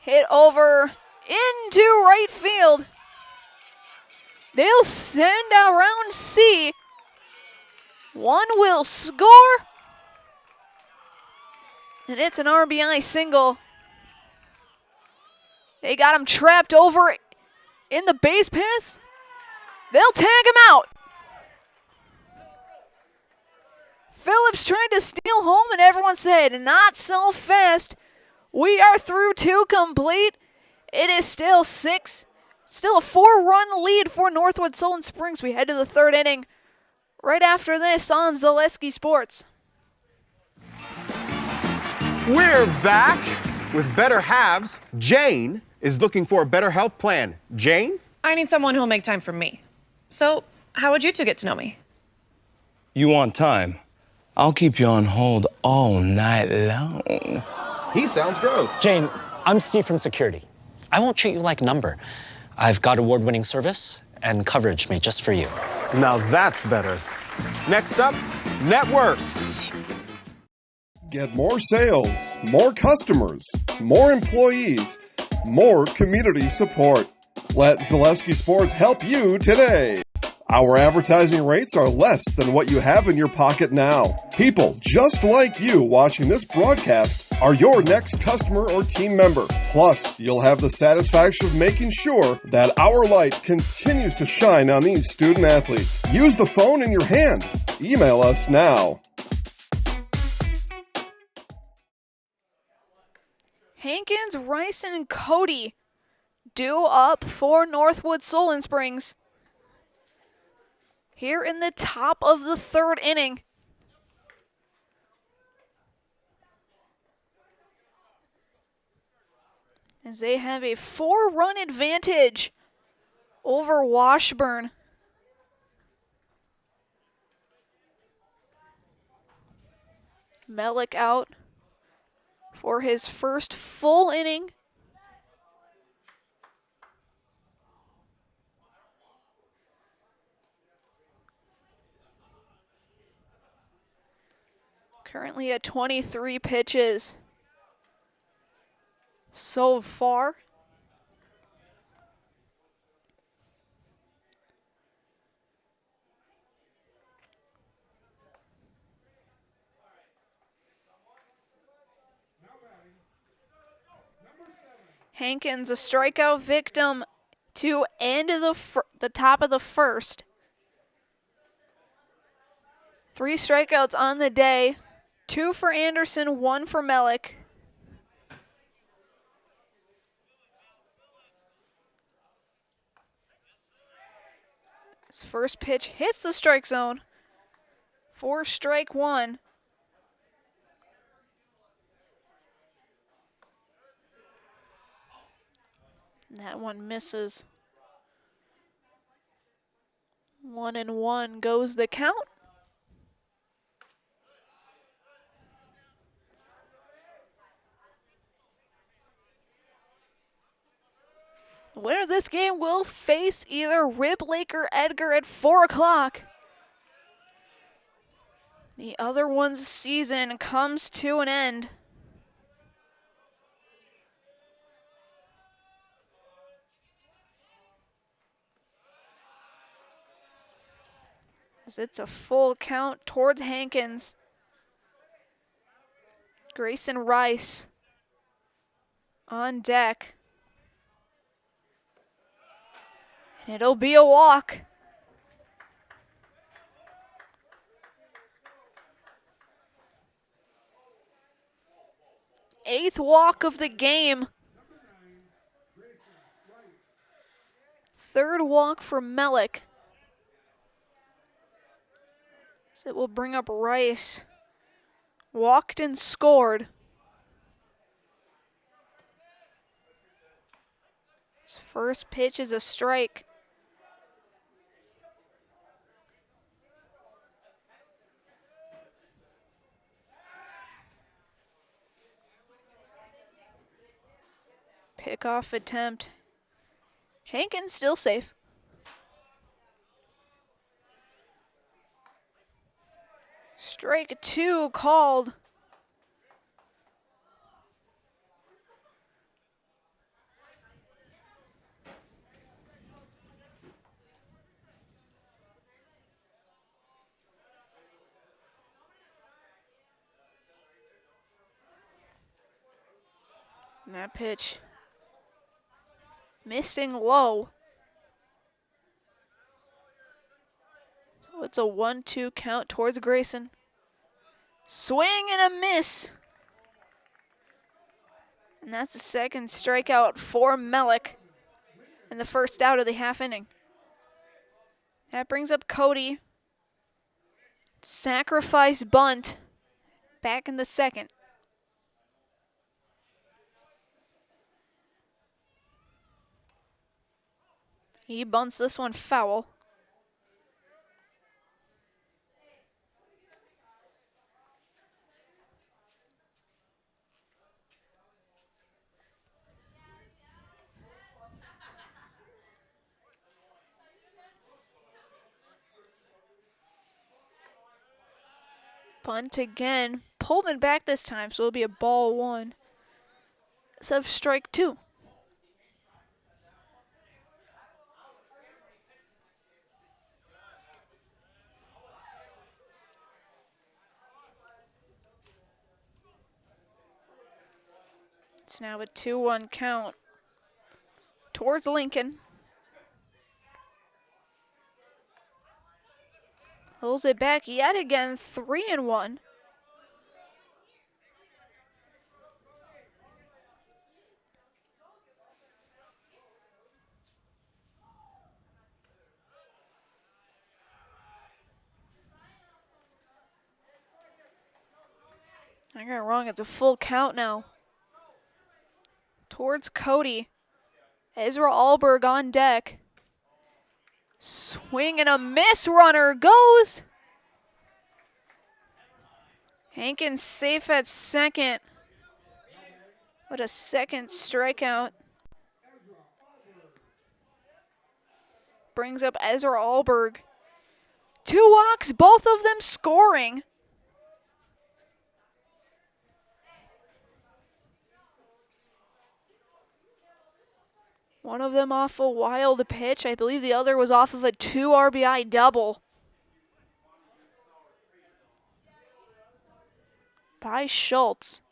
Hit over into right field. They'll send around C. One will score. And it's an RBI single. They got him trapped over in the base pass. They'll tag him out. Phillips tried to steal home, and everyone said, not so fast. We are through two complete. It is still a 4-run lead for Northwood Solon Springs. We head to the third inning right after this on Zaleski Sports. We're back with better halves. Jane is looking for a better health plan. Jane? I need someone who'll make time for me. So, how would you two get to know me? You want time? I'll keep you on hold all night long. He sounds gross. Jane, I'm Steve from security. I won't treat you like a number. I've got award-winning service and coverage made just for you. Now that's better. Next up, networks. Get more sales, more customers, more employees, more community support. Let Zaleski Sports help you today. Our advertising rates are less than what you have in your pocket now. People just like you watching this broadcast are your next customer or team member. Plus, you'll have the satisfaction of making sure that our light continues to shine on these student athletes. Use the phone in your hand. Email us now. Hankins, Rice, and Cody due up for Northwood Solon Springs. Here in the top of the third inning. As they have a 4-run advantage over Washburn. Melik out for his first full inning. Currently at 23 pitches so far. Hankins, a strikeout victim to end the top of the first. 3 strikeouts on the day. 2 for Anderson, 1 for Melick. His first pitch hits the strike zone. 4 strike 1. That one misses. 1-1 goes the count. The winner of this game will face either Rip Lake or Edgar at 4 o'clock. The other one's season comes to an end. As it's a full count towards Hankins. Grayson Rice on deck. And it'll be a walk. Eighth walk of the game. Third walk for Melick. So it will bring up Rice. Walked and scored. His first pitch is a strike. Pickoff attempt. Hankins still safe. Strike 2 called. And that pitch missing low. So it's a 1-2 count towards Grayson. Swing and a miss. And that's the second strikeout for Melick and the first out of the half inning. That brings up Cody. Sacrifice bunt back in the second. He bunts this one foul. Bunt again. Pulled it back this time, so it'll be a ball 1. Instead of strike 2. It's now a 2-1 count towards Lincoln. Pulls it back yet again, 3-1. I got it wrong, it's a full count now. Towards Cody. Ezra Alberg on deck. Swing and a miss, runner goes. Hankins safe at second. What a second strikeout. Brings up Ezra Alberg. 2 walks, both of them scoring. One of them off a wild pitch. I believe the other was off of a 2 RBI double by Schultz.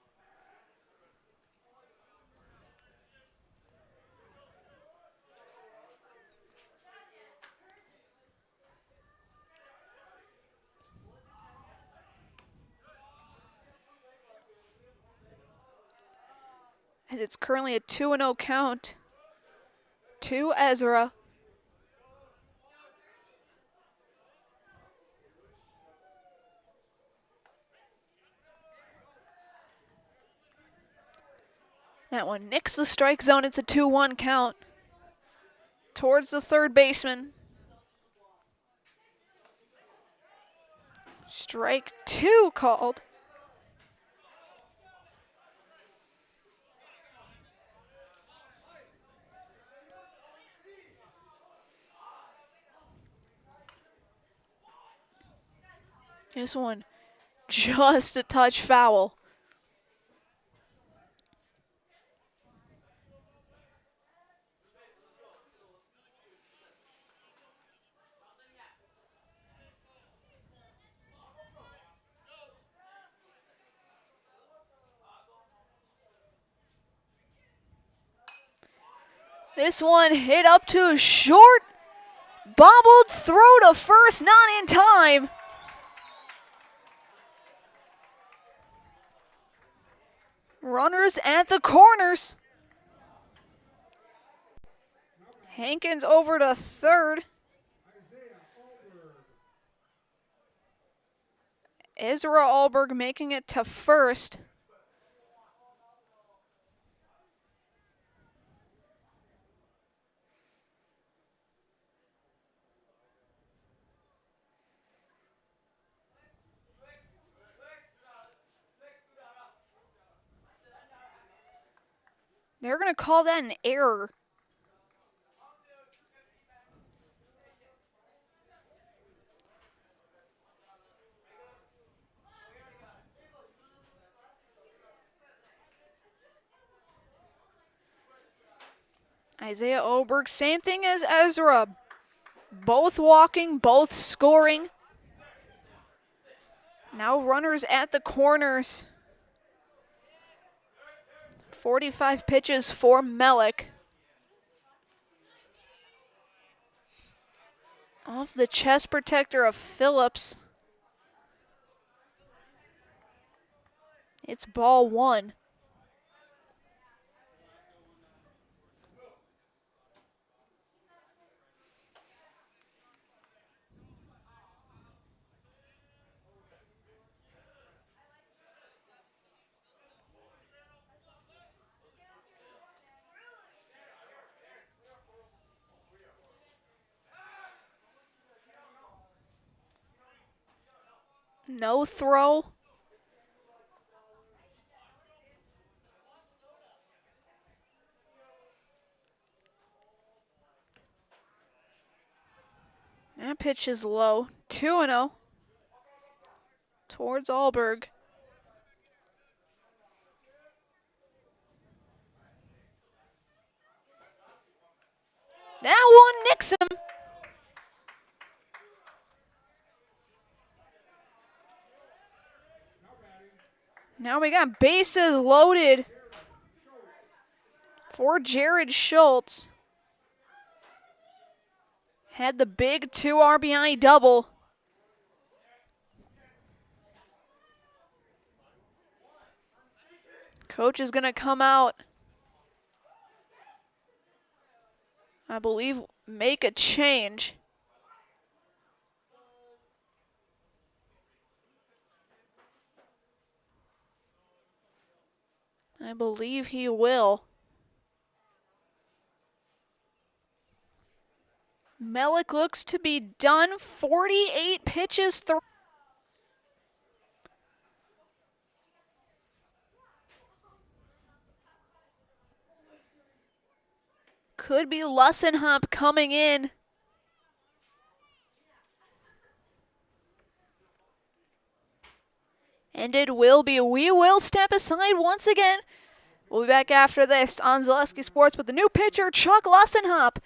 It's currently a 2-0 count to Ezra. That one nicks the strike zone. It's a 2-1 count towards the third baseman. Strike 2 called. This one just a touch foul. This one hit up to short. Bobbled throw to first, not in time. Runners at the corners. Hankins over to third. Ezra Alberg making it to first. They're going to call that an error. Isaiah Oberg, same thing as Ezra. Both walking, both scoring. Now runners at the corners. 45 pitches for Melick. Off the chest protector of Phillips. It's ball 1. No throw. That pitch is low. 2-0 towards Alberg. That one nicks him. Now we got bases loaded for Jared Schultz. Had the big 2 RBI double. Coach is going to come out, I believe, make a change. I believe he will. Melick looks to be done. 48 pitches through. Could be Lussenhop coming in. And it will be. We will step aside once again. We'll be back after this on Zaleski Sports with the new pitcher, Chuck Lussenhop,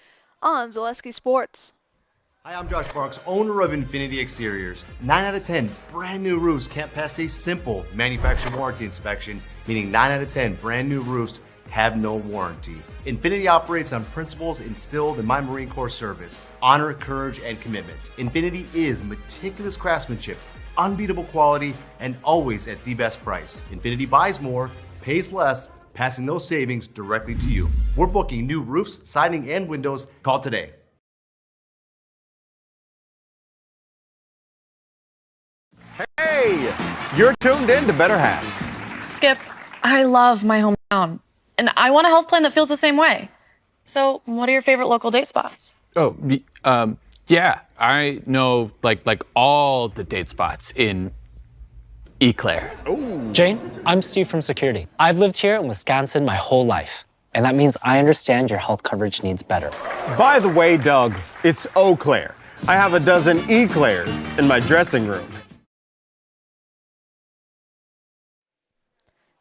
on Zaleski Sports. Hi, I'm Josh Sparks, owner of Infinity Exteriors. 9 out of 10 brand new roofs can't pass a simple manufacturer warranty inspection, meaning 9 out of 10 brand new roofs have no warranty. Infinity operates on principles instilled in my Marine Corps service: honor, courage, and commitment. Infinity is meticulous craftsmanship, unbeatable quality, and always at the best price. Infinity buys more, pays less, passing those savings directly to you. We're booking new roofs, siding, and windows. Call today. Hey, you're tuned in to Better Halves. Skip, I love my hometown, and I want a health plan that feels the same way. So, what are your favorite local date spots? Oh, yeah, I know like all the date spots in Eclair. Jane, I'm Steve from Security. I've lived here in Wisconsin my whole life, and that means I understand your health coverage needs better. By the way, Doug, it's Eau Claire. I have a dozen Eclairs in my dressing room.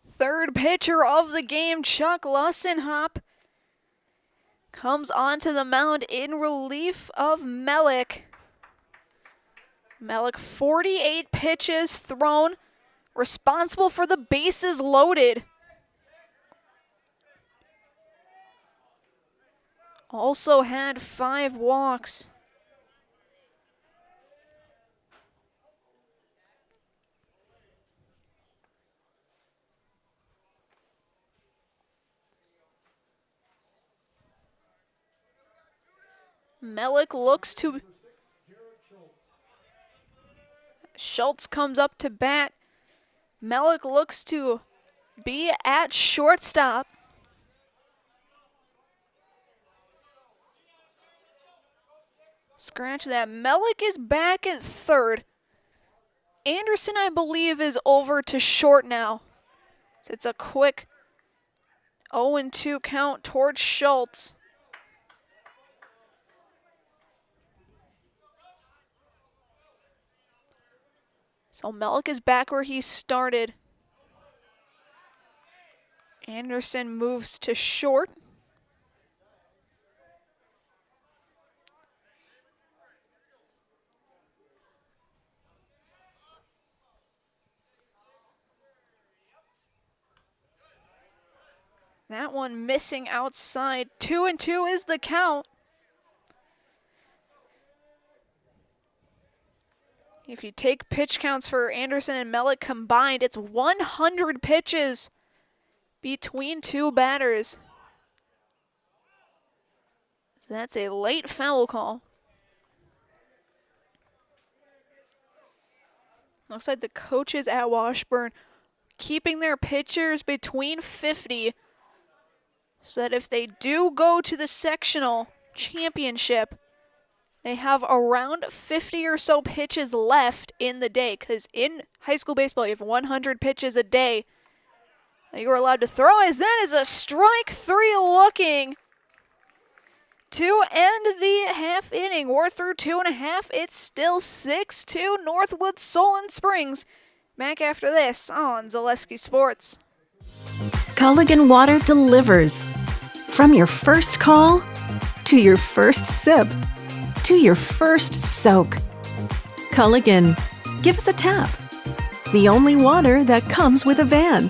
Third pitcher of the game, Chuck Lussenhop, comes onto the mound in relief of Mellick. Mellick, 48 pitches thrown, responsible for the bases loaded. Also had 5 walks. Mellick looks to... Schultz comes up to bat. Mellick looks to be at shortstop. Scratch that. Mellick is back at third. Anderson, I believe, is over to short now. So it's a quick 0-2 count towards Schultz. So Mellick is back where he started. Anderson moves to short. That one missing outside. 2-2 is the count. If you take pitch counts for Anderson and Mellick combined, it's 100 pitches between two batters. So that's a late foul call. Looks like the coaches at Washburn keeping their pitchers between 50 so that if they do go to the sectional championship, they have around 50 or so pitches left in the day, because in high school baseball, you have 100 pitches a day that you're allowed to throw, as that is a strike 3 looking to end the half inning. We're through 2.5. It's still 6-2 Northwood Solon Springs. Back after this on Zaleski Sports. Culligan Water delivers. From your first call to your first sip to your first soak. Culligan, give us a tap. The only water that comes with a van.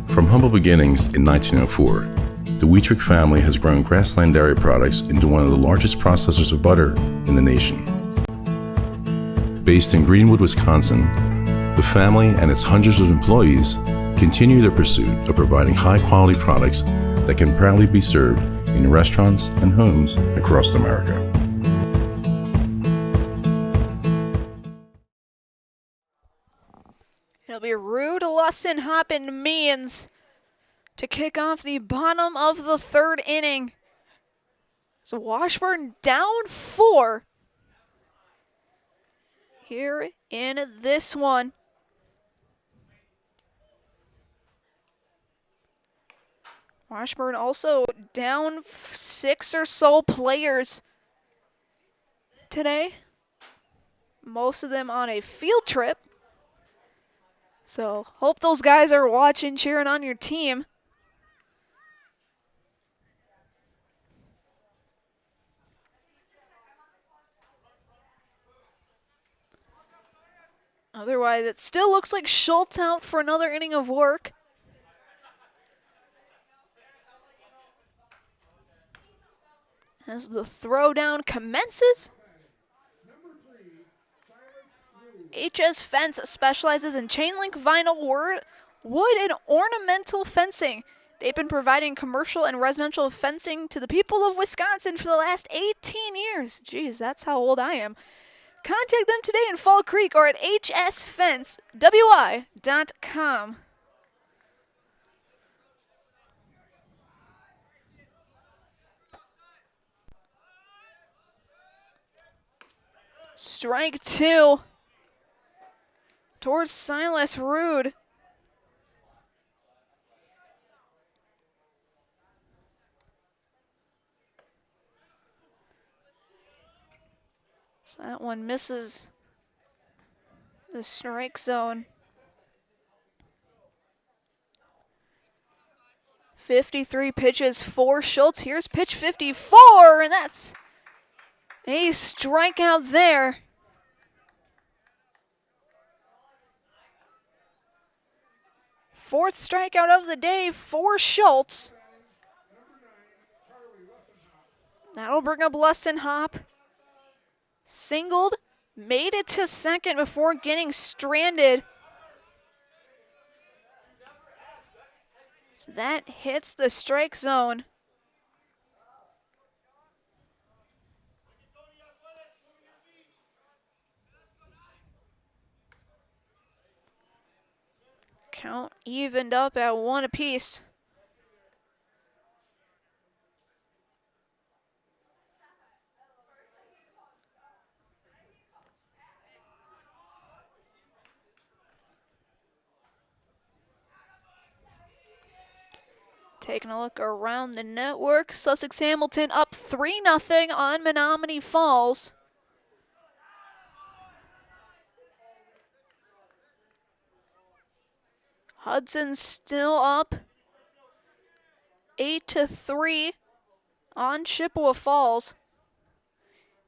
From humble beginnings in 1904, the Wheatrick family has grown Grassland Dairy Products into one of the largest processors of butter in the nation. Based in Greenwood, Wisconsin, the family and its hundreds of employees continue their pursuit of providing high-quality products that can proudly be served in restaurants and homes across America. It'll be Rude, Lussenhop, and Means to kick off the bottom of the third inning. So Washburn down 4 here in this one. Washburn also down 6 or so players today. Most of them on a field trip. So hope those guys are watching, cheering on your team. Otherwise, it still looks like Schultz out for another inning of work. As the throwdown commences. HS Fence specializes in chain link vinyl, wood, and ornamental fencing. They've been providing commercial and residential fencing to the people of Wisconsin for the last 18 years. Jeez, that's how old I am. Contact them today in Fall Creek or at hsfencewi.com. Strike 2 towards Silas Rude. So that one misses the strike zone. 53 pitches for Schultz. Here's pitch 54, and that's a strikeout there. Fourth strikeout of the day for Schultz. That'll bring up Lussenhop. Singled, made it to second before getting stranded. So that hits the strike zone. Count evened up at 1 apiece. Taking a look around the network, Sussex Hamilton up 3-0 on Menominee Falls. Hudson's still up 8-3 on Chippewa Falls.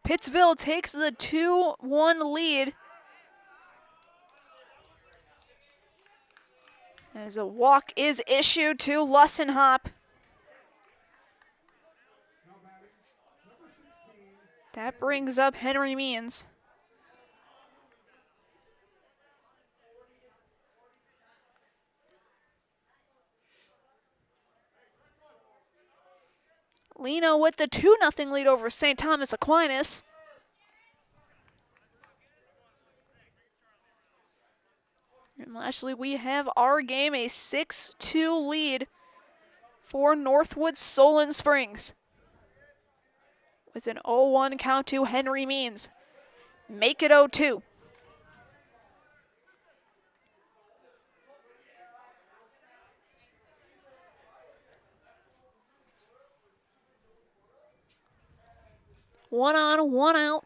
Pittsville takes the 2-1 lead. As a walk is issued to Lussenhop. That brings up Henry Means. Lino with the 2-0 lead over St. Thomas Aquinas. And lastly, we have our game, a 6-2 lead for Northwood Solon Springs. With an 0-1 count to Henry Means. Make it 0-2. One on, one out.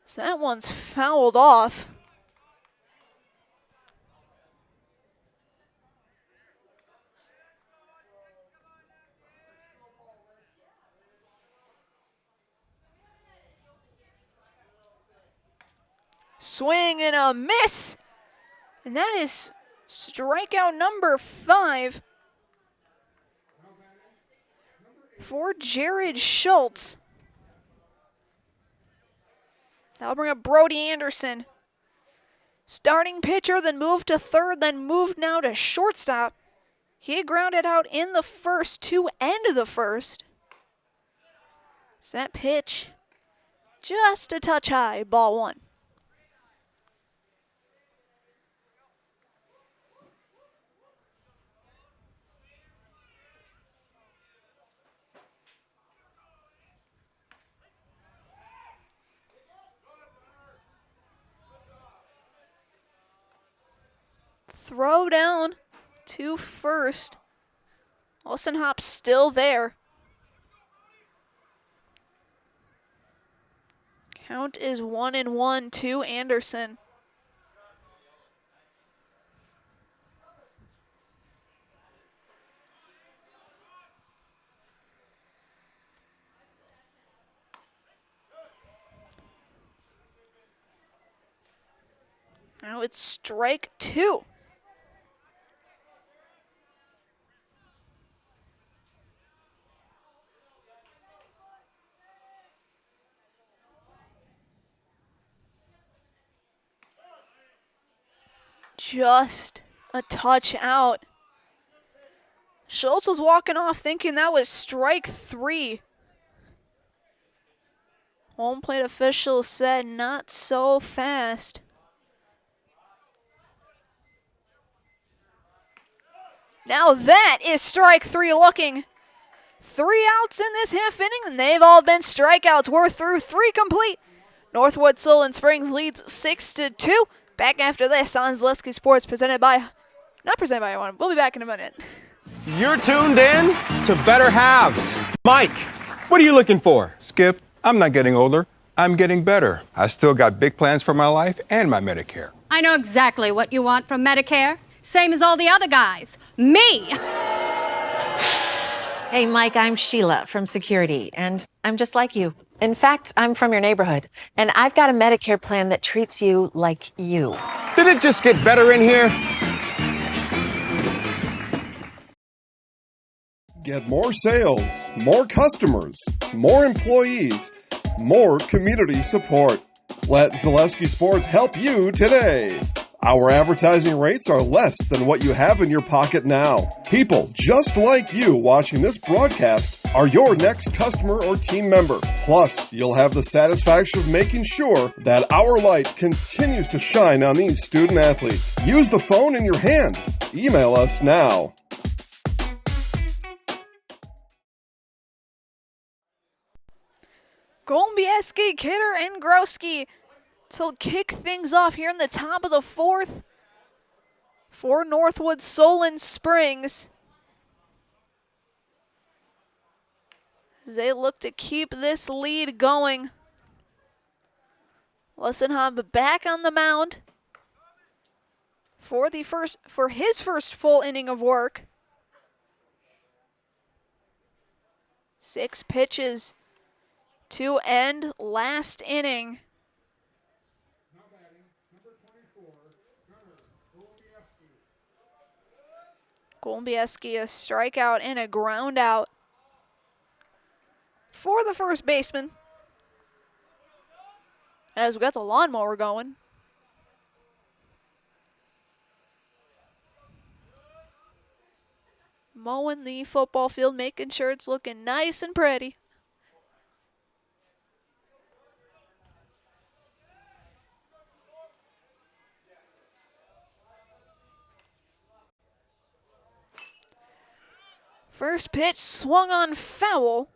So that one's fouled off. Swing and a miss. And that is strikeout number 5 for Jared Schultz. That'll bring up Brody Anderson. Starting pitcher, then moved to third, then moved now to shortstop. He grounded out in the first to end the first. So that pitch just a touch high, ball 1. Throw down to first. Lussenhop's still there. Count is 1-1 to Anderson. Now it's strike 2. just a touch out. Schultz was walking off thinking that was strike 3. Home plate official said not so fast. Now that is strike 3 looking. 3 outs in this half inning, and they've all been strikeouts. We're through 3 complete. Northwood Solon Springs leads 6-2. Back after this on Zaleski Sports, not presented by anyone. We'll be back in a minute. You're tuned in to Better Halves. Mike, what are you looking for? Skip, I'm not getting older. I'm getting better. I still got big plans for my life and my Medicare. I know exactly what you want from Medicare. Same as all the other guys. Me! Hey, Mike, I'm Sheila from Security, and I'm just like you. In fact, I'm from your neighborhood, and I've got a Medicare plan that treats you like you. Did it just get better in here? Get more sales, more customers, more employees, more community support. Let Zaleski Sports help you today. Our advertising rates are less than what you have in your pocket now. People just like you watching this broadcast are your next customer or team member. Plus, you'll have the satisfaction of making sure that our light continues to shine on these student athletes. Use the phone in your hand. Email us now. Golmbieski, Kidder, and Grosky to kick things off here in the top of the 4th for Northwood Solon Springs. As they look to keep this lead going. Lessenhub back on the mound for his first full inning of work. 6 pitches to end last inning. Golmbieski, a strikeout and a ground out for the first baseman. As we got the lawnmower going. Mowing the football field, making sure it's looking nice and pretty. First pitch swung on foul.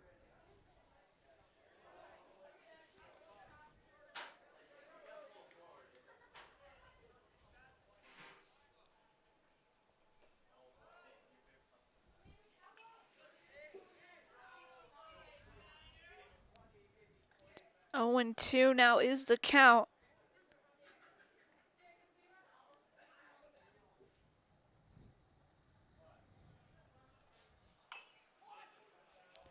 Oh, 0-2 now is the count.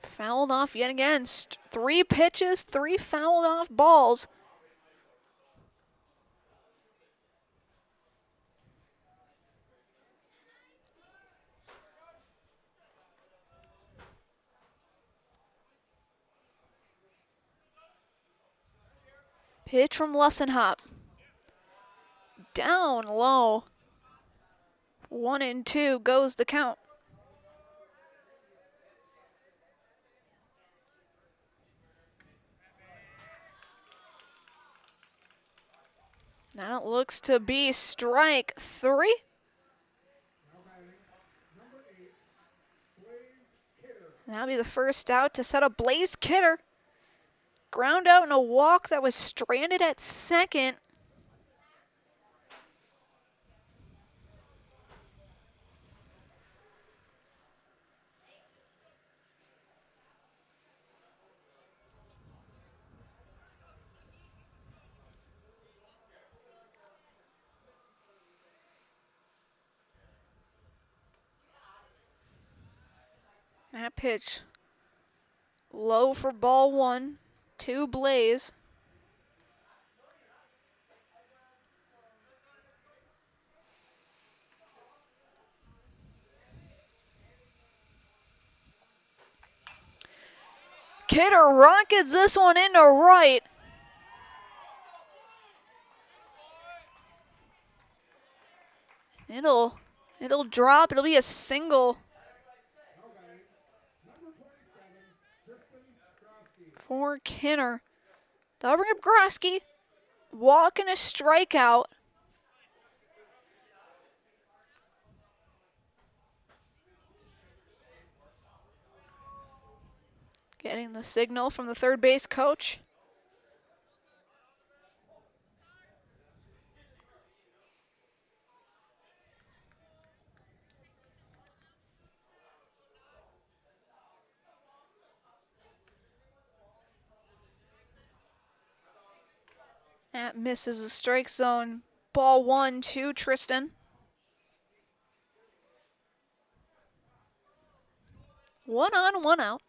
Fouled off yet again. 3 pitches, 3 fouled off balls. Pitch from Lessenhop. Down low. 1-2 goes the count. Now it looks to be strike 3. That'll be the first out to set up Blaze Kidder. Ground out and a walk that was stranded at second. That pitch low for ball 1 to Blaze. Kidder rockets this one into right. It'll drop. It'll be a single for Kinner. That'll bring up Grosky. Walk and a strikeout. Getting the signal from the third base coach. That misses the strike zone. Ball 1-2, Tristan. 1 on, 1 out.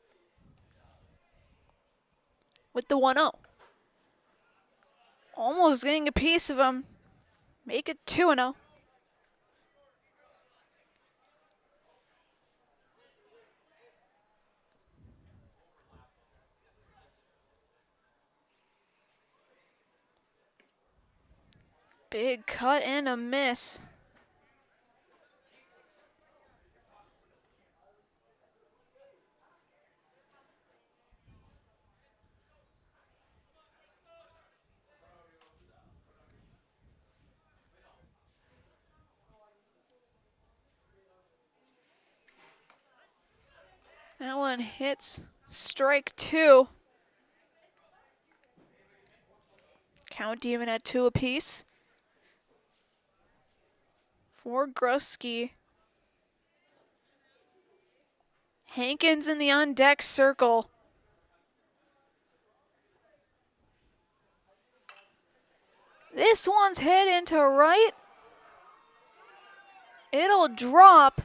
With the 1-0. Almost getting a piece of him. Make it 2-0. Big cut and a miss. That one hits strike 2. Count even at 2 apiece. For Grosky. Hankins in the on-deck circle. This one's hit into right. It'll drop.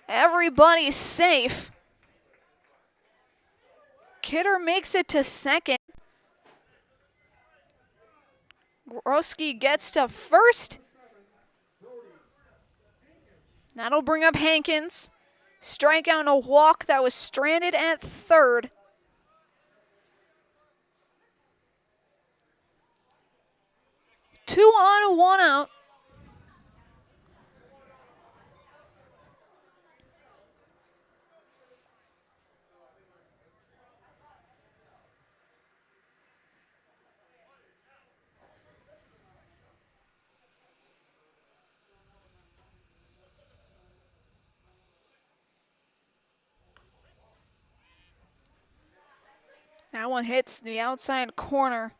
Everybody's safe. Kidder makes it to second. Grosky gets to first. That'll bring up Hankins. Strikeout and a walk that was stranded at third. Two on, 1 out. That one hits the outside corner.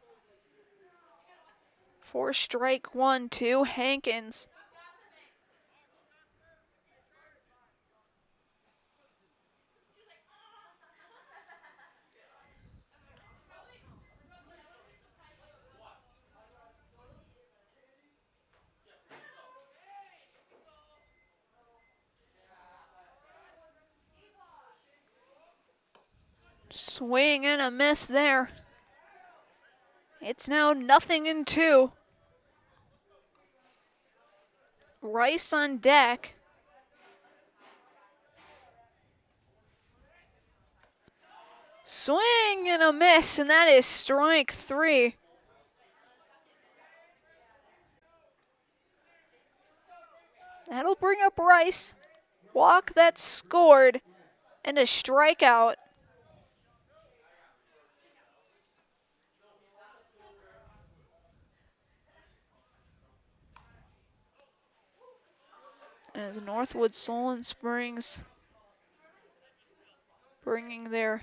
For strike 1, 2, Hankins. Swing and a miss there. It's now 0-2. Rice on deck. Swing and a miss, and that is strike 3. That'll bring up Rice. Walk that scored, and a strikeout. As Northwood Solon Springs bringing their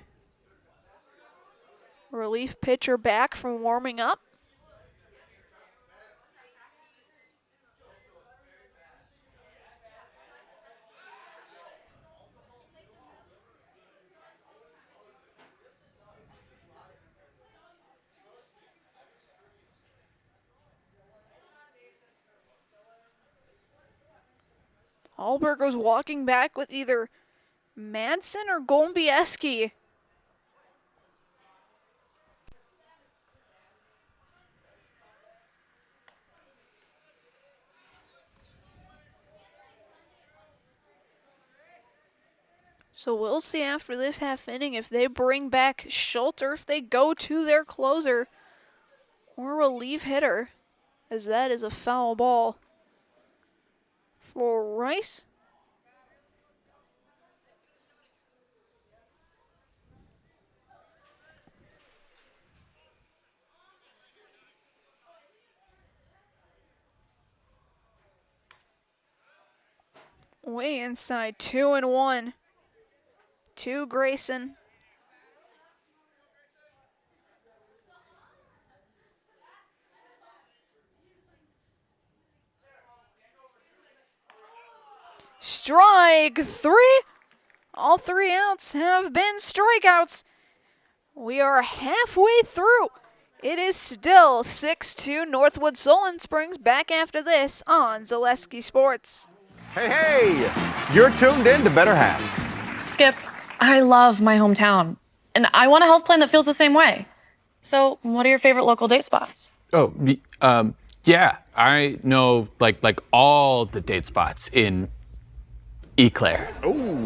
relief pitcher back from warming up. Alberg was walking back with either Madsen or Golmbieski. So we'll see after this half inning if they bring back Schultz or if they go to their closer or relief hitter. as that is a foul ball for Rice. Way inside, 2-1 to Grayson. Strike 3. All 3 outs have been strikeouts. We are halfway through. It is still 6-2 Northwood. Solon Springs back after this on Zaleski Sports. Hey, you're tuned in to Better Halves. Skip, I love my hometown, and I want a health plan that feels the same way. So, what are your favorite local date spots? Oh, yeah, I know like all the date spots in Eclair.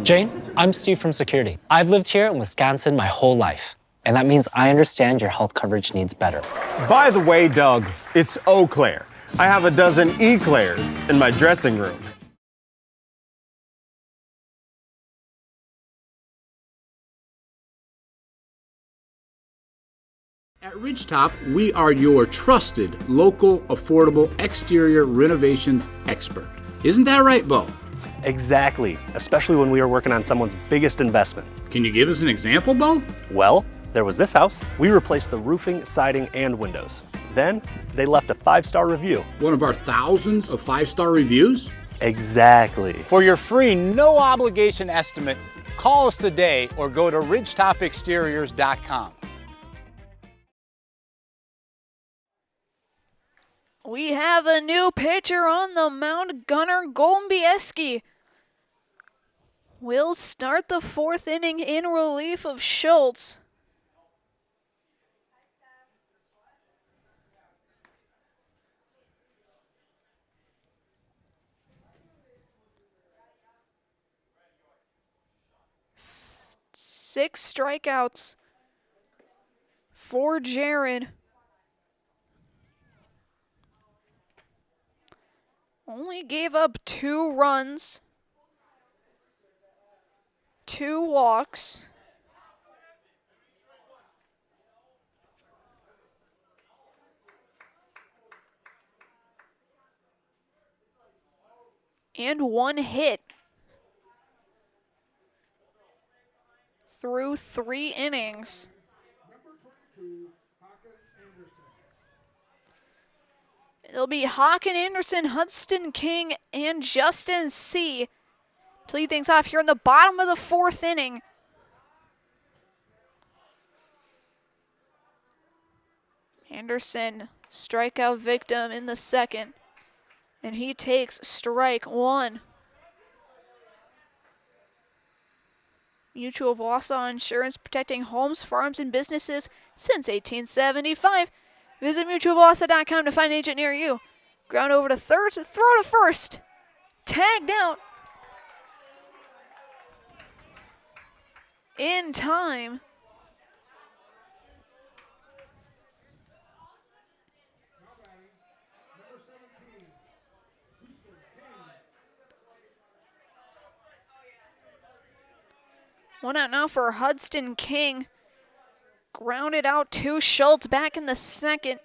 Jane, I'm Steve from Security. I've lived here in Wisconsin my whole life, and that means I understand your health coverage needs better. By the way, Doug, it's Eau Claire. I have a dozen Eclairs in my dressing room. At Ridgetop, we are your trusted, local, affordable exterior renovations expert. Isn't that right, Bo? Exactly, especially when we are working on someone's biggest investment. Can you give us an example, Bo? Well, there was this house. We replaced the roofing, siding, and windows. Then, they left a 5-star review. One of our thousands of 5-star reviews? Exactly. For your free, no obligation estimate, call us today or go to ridgetopexteriors.com. We have a new pitcher on the mound. Gunnar Golmbieski will start the 4th inning in relief of Schultz. Six strikeouts for Jared. Only gave up 2 runs, 2 walks. And 1 hit through 3 innings. It'll be Hawken Anderson, Hudson King, and Justin C. to lead things off here in the bottom of the 4th inning. Anderson, strikeout victim in the 2nd, and he takes strike 1. Mutual of Wausau Insurance, protecting homes, farms, and businesses since 1875. Visit mutualwausau.com to find an agent near you. Ground over to third, throw to first. Tagged out. In time. One out now for Hudson King. Grounded out to Schultz back in the 2nd.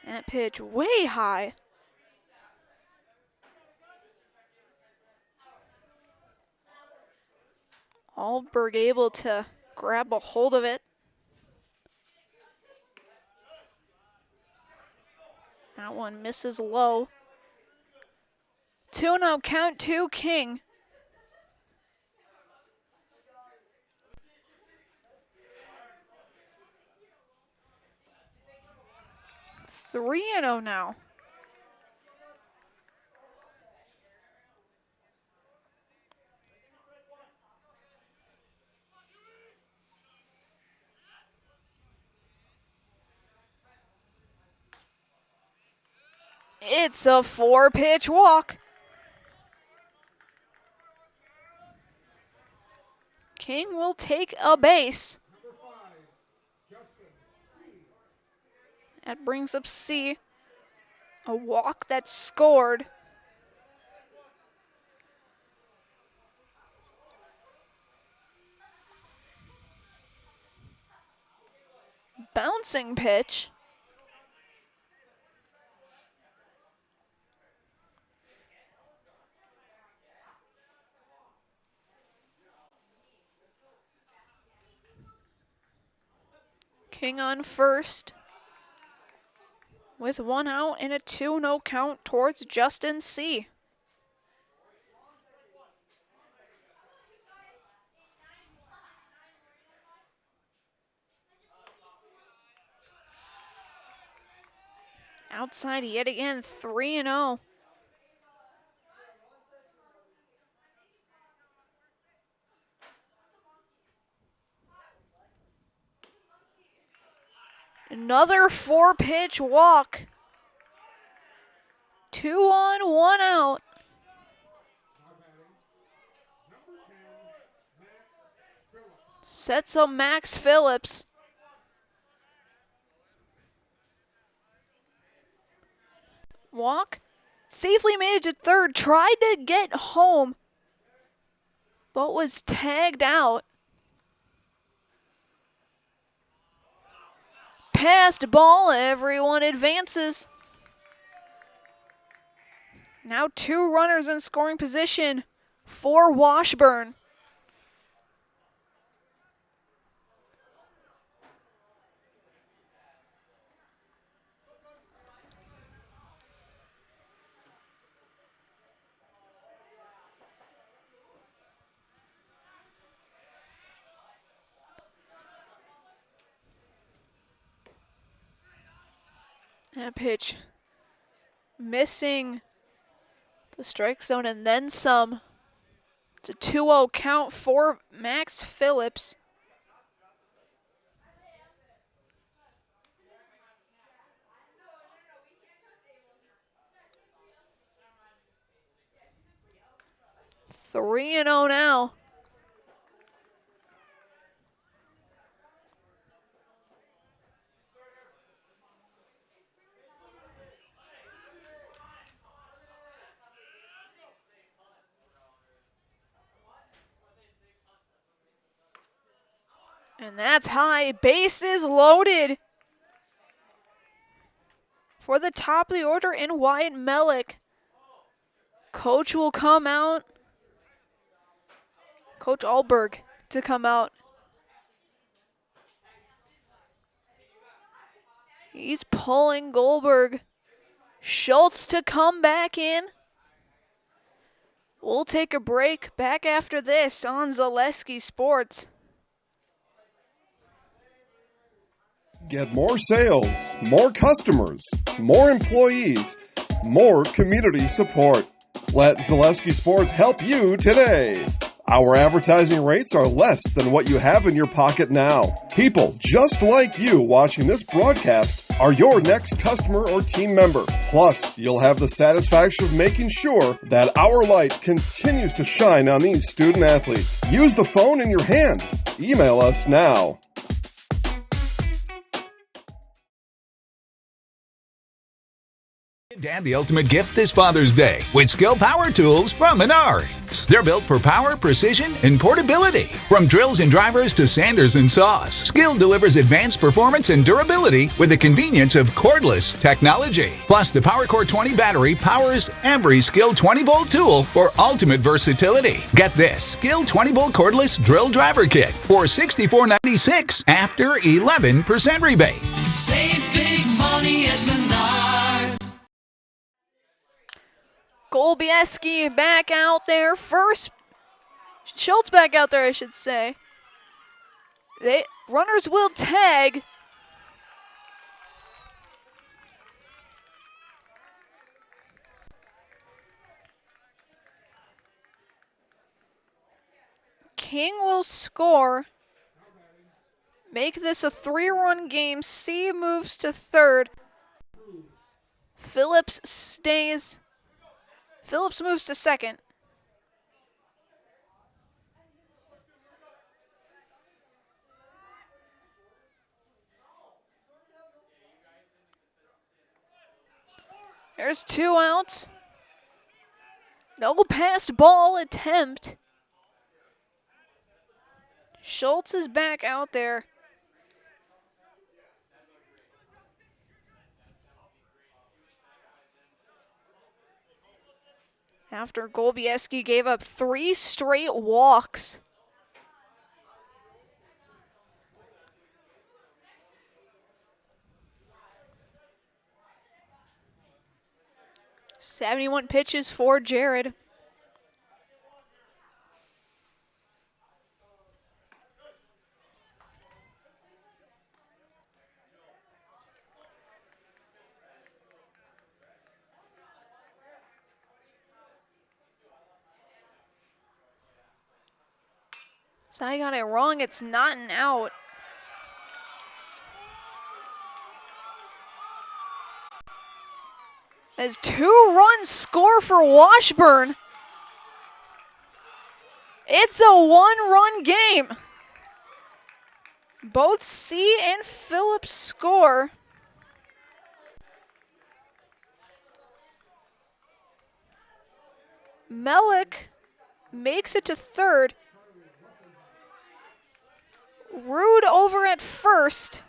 That pitch way high. Alberg able to grab a hold of it. That one misses low. 2-0 count to King. Three 3-0 now. It's a 4-pitch walk. King will take a base. That brings up C. A walk that's scored. Bouncing pitch. King on first. With 1 out and a 2-0 count towards Justin C. Outside yet again, 3-0. Another 4-pitch walk. 2 on, 1 out. Sets up Max Phillips. Walk. Safely made it to third. Tried to get home, but was tagged out. Passed ball. Everyone advances. Now 2 runners in scoring position for Washburn. That pitch missing the strike zone and then some. It's a 2-0 count for Max Phillips. Three and 0 now. And that's high. Bases loaded for the top of the order in Wyatt Mellick. Coach will come out. Coach Alberg to come out. He's pulling Goldberg. Schultz to come back in. We'll take a break. Back after this on Zaleski Sports. Get more sales, more customers, more employees, more community support. Let Zaleski Sports help you today. Our advertising rates are less than what you have in your pocket now. People just like you watching this broadcast are your next customer or team member. Plus, you'll have the satisfaction of making sure that our light continues to shine on these student athletes. Use the phone in your hand. Email us now. Give Dad the ultimate gift this Father's Day with Skill Power Tools from Menards. They're built for power, precision, and portability. From drills and drivers to sanders and saws, Skill delivers advanced performance and durability with the convenience of cordless technology. Plus, the PowerCore 20 battery powers every Skill 20-volt tool for ultimate versatility. Get this Skill 20-volt cordless drill driver kit for $64.96 after 11% rebate. Save big money at Menards. Golbieski back out there first. Schultz back out there, I should say. Runners will tag. King will score. Make this a 3-run game. C moves to third. Phillips stays. Phillips moves to second. There's 2 outs. No passed ball attempt. Schultz is back out there. After Golubieski gave up 3 straight walks. "71 pitches for Jared. So I got it wrong. It's not an out. As 2-run score for Washburn. It's a 1-run game. Both C and Phillips score. Melick makes it to third. Rude over at first.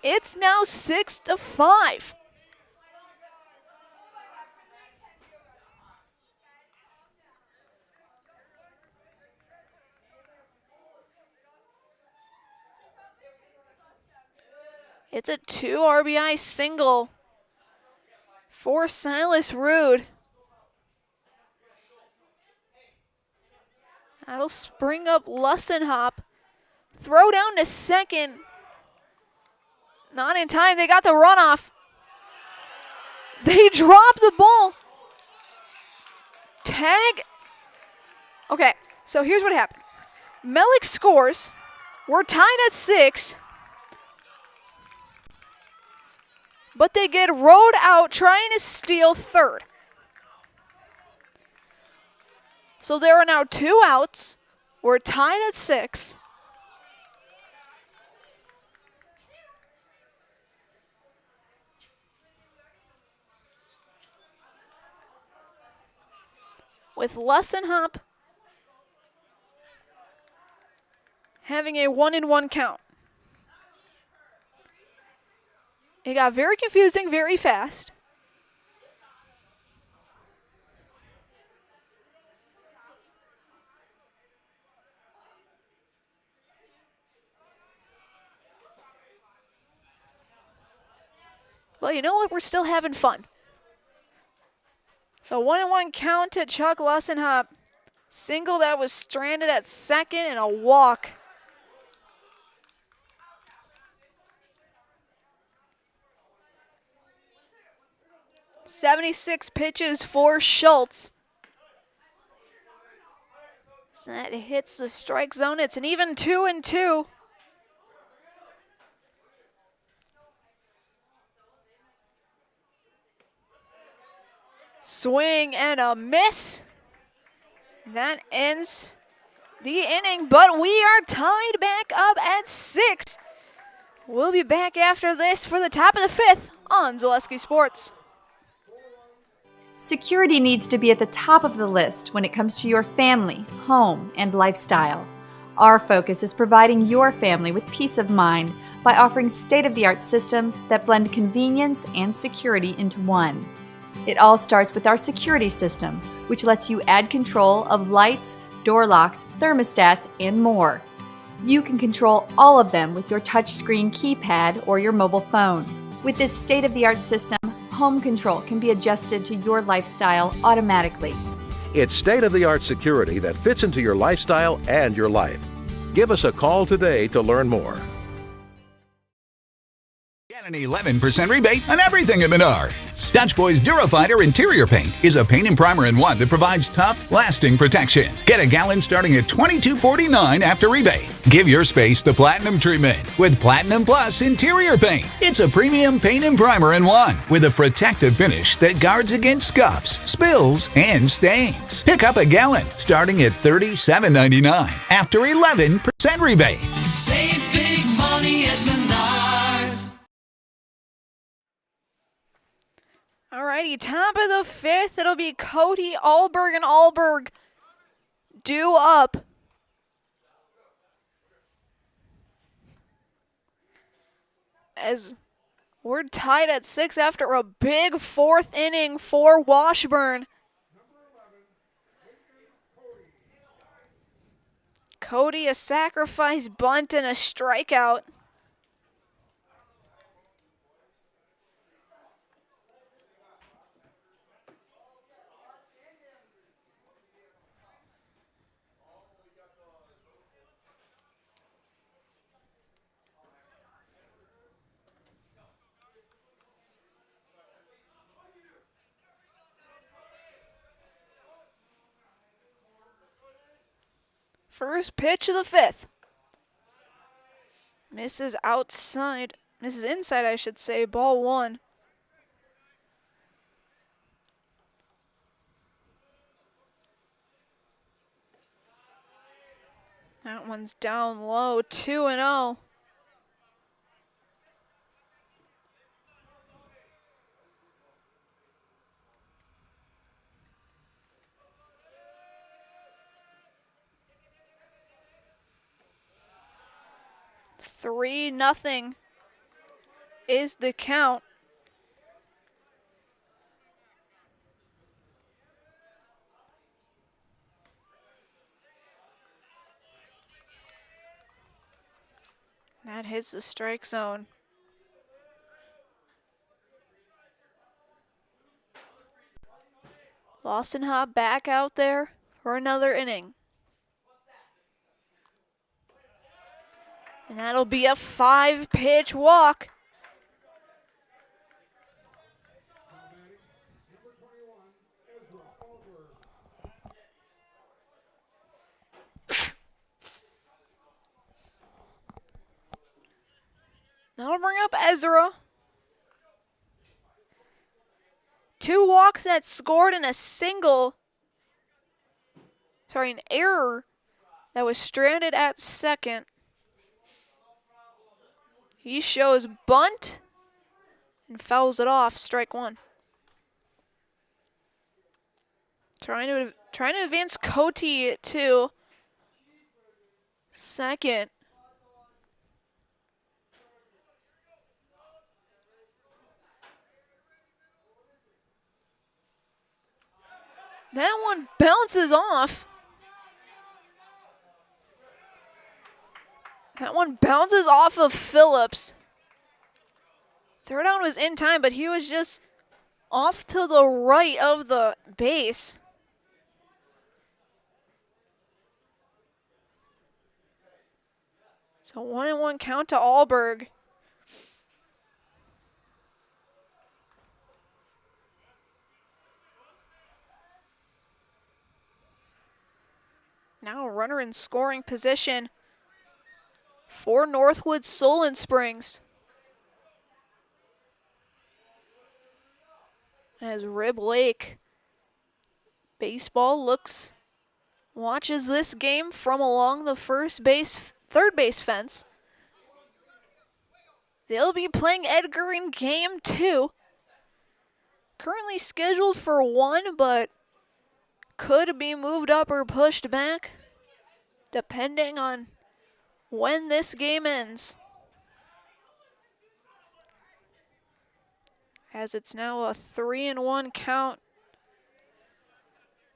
It's now 6-5. It's a 2 RBI single for Silas Rude. That'll spring up Lussenhop. Throw down to second. Not in time. They got the runoff. They drop the ball. Tag. Okay, so here's what happened. Melick scores. We're tied at 6. But they get rode out trying to steal third. So there are now 2 outs. We're tied at 6. With Lussenhop having a 1-1 count. It got very confusing very fast. Well, you know what? We're still having fun. So 1-1 count to Chuck Lussenhop. Single that was stranded at second and a walk. "76 pitches for Schultz. So that hits the strike zone. It's an even 2-2. Swing and a miss. That ends the inning, but we are tied back up at 6. We'll be back after this for the top of the 5th on Zaleski Sports. Security needs to be at the top of the list when it comes to your family, home, and lifestyle. Our focus is providing your family with peace of mind by offering state-of-the-art systems that blend convenience and security into one. It all starts with our security system, which lets you add control of lights, door locks, thermostats, and more. You can control all of them with your touchscreen keypad or your mobile phone. With this state-of-the-art system, home control can be adjusted to your lifestyle automatically. It's state-of-the-art security that fits into your lifestyle and your life. Give us a call today to learn more. Get an 11% rebate on everything at Menards. Dutch Boys Durafighter Interior Paint is a paint and primer in one that provides tough, lasting protection. Get a gallon starting at $22.49 after rebate. Give your space the Platinum treatment with Platinum Plus Interior Paint. It's a premium paint and primer in one with a protective finish that guards against scuffs, spills, and stains. Pick up a gallon starting at $37.99 after 11% rebate. Save big money at Menards. Alrighty, top of the 5th, it'll be Cody Alberg, and Alberg due up. As we're tied at 6 after a big 4th inning for Washburn. Cody, a sacrifice bunt and a strikeout. First pitch of the 5th. Misses outside. Misses inside, I should say. Ball 1. That one's down low. 2-0. Three nothing is the count. That hits the strike zone. Lawson Hobb back out there for another inning. And that'll be a 5-pitch walk. That'll bring up Ezra. 2 walks that scored in a an error that was stranded at second. He shows bunt and fouls it off, strike 1. Trying to advance Coty to second. That one bounces off. That one bounces off of Phillips. Third down was in time, but he was just off to the right of the base. So 1-1 count to Alberg. Now a runner in scoring position for Northwood Solon Springs. As Rib Lake baseball watches this game from along the third base fence. They'll be playing Edgar in game 2. Currently scheduled for 1, but could be moved up or pushed back depending on when this game ends. As it's now a 3-1 count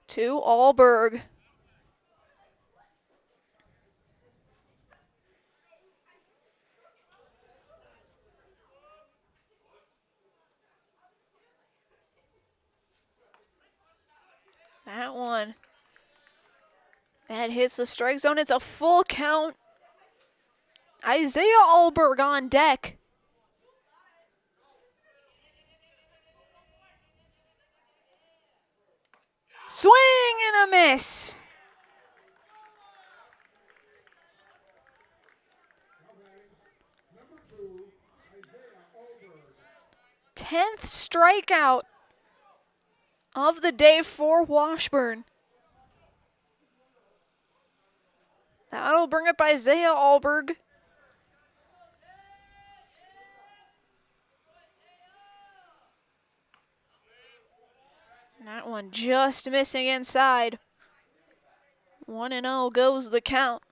to Alberg. That one. That hits the strike zone. It's a full count. Isaiah Alberg on deck. Swing and a miss. Tenth strikeout of the day for Washburn. That'll bring up Isaiah Alberg. That one just missing inside. 1-0 goes the count.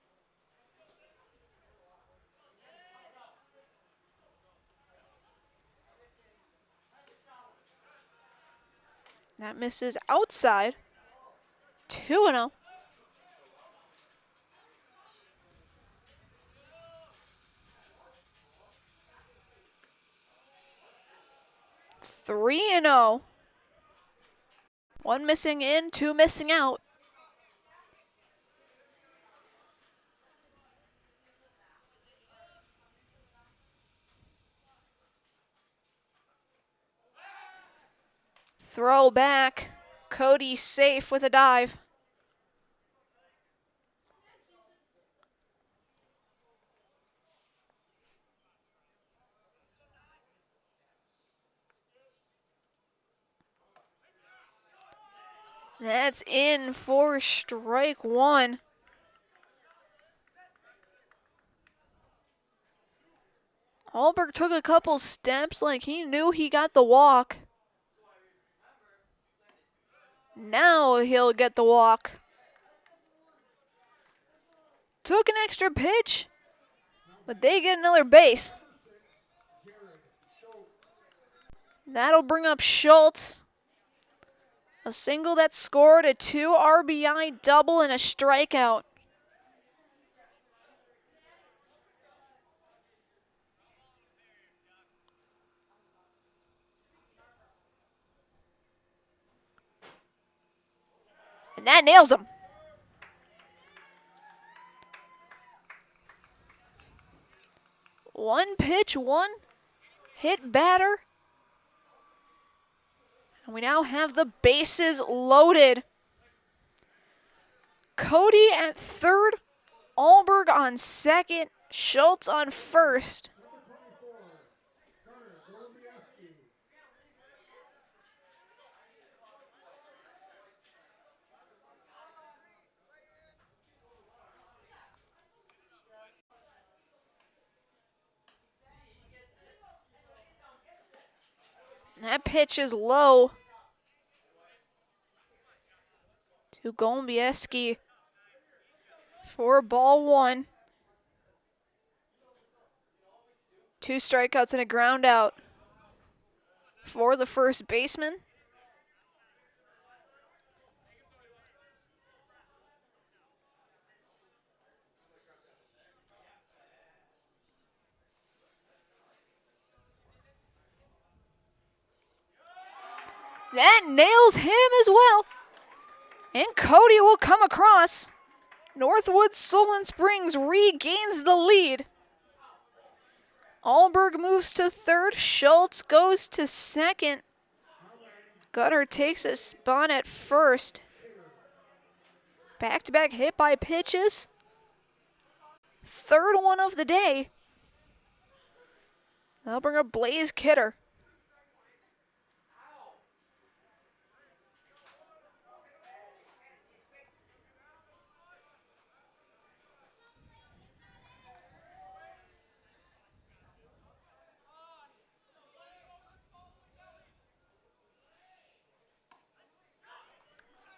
That misses outside. 2-0. Three and 0. One missing in, two missing out. Throw back. Cody safe with a dive. That's in for strike one. Alberg took a couple steps like he knew he got the walk. Now he'll get the walk. Took an extra pitch, but they get another base. That'll bring up Schultz. A single that scored, a 2 RBI double, and a strikeout. And that nails him. One pitch, one hit batter. And we now have the bases loaded. Cody at third, Alberg on second, Schultz on first. That pitch is low to Golombieski for ball one. 2 strikeouts and a ground out for the first baseman. That nails him as well. And Cody will come across. Northwood Solon Springs regains the lead. Alberg moves to third. Schultz goes to second. Gutter takes a spot at first. Back-to-back hit by pitches. Third one of the day. That'll bring up Blaze Kidder.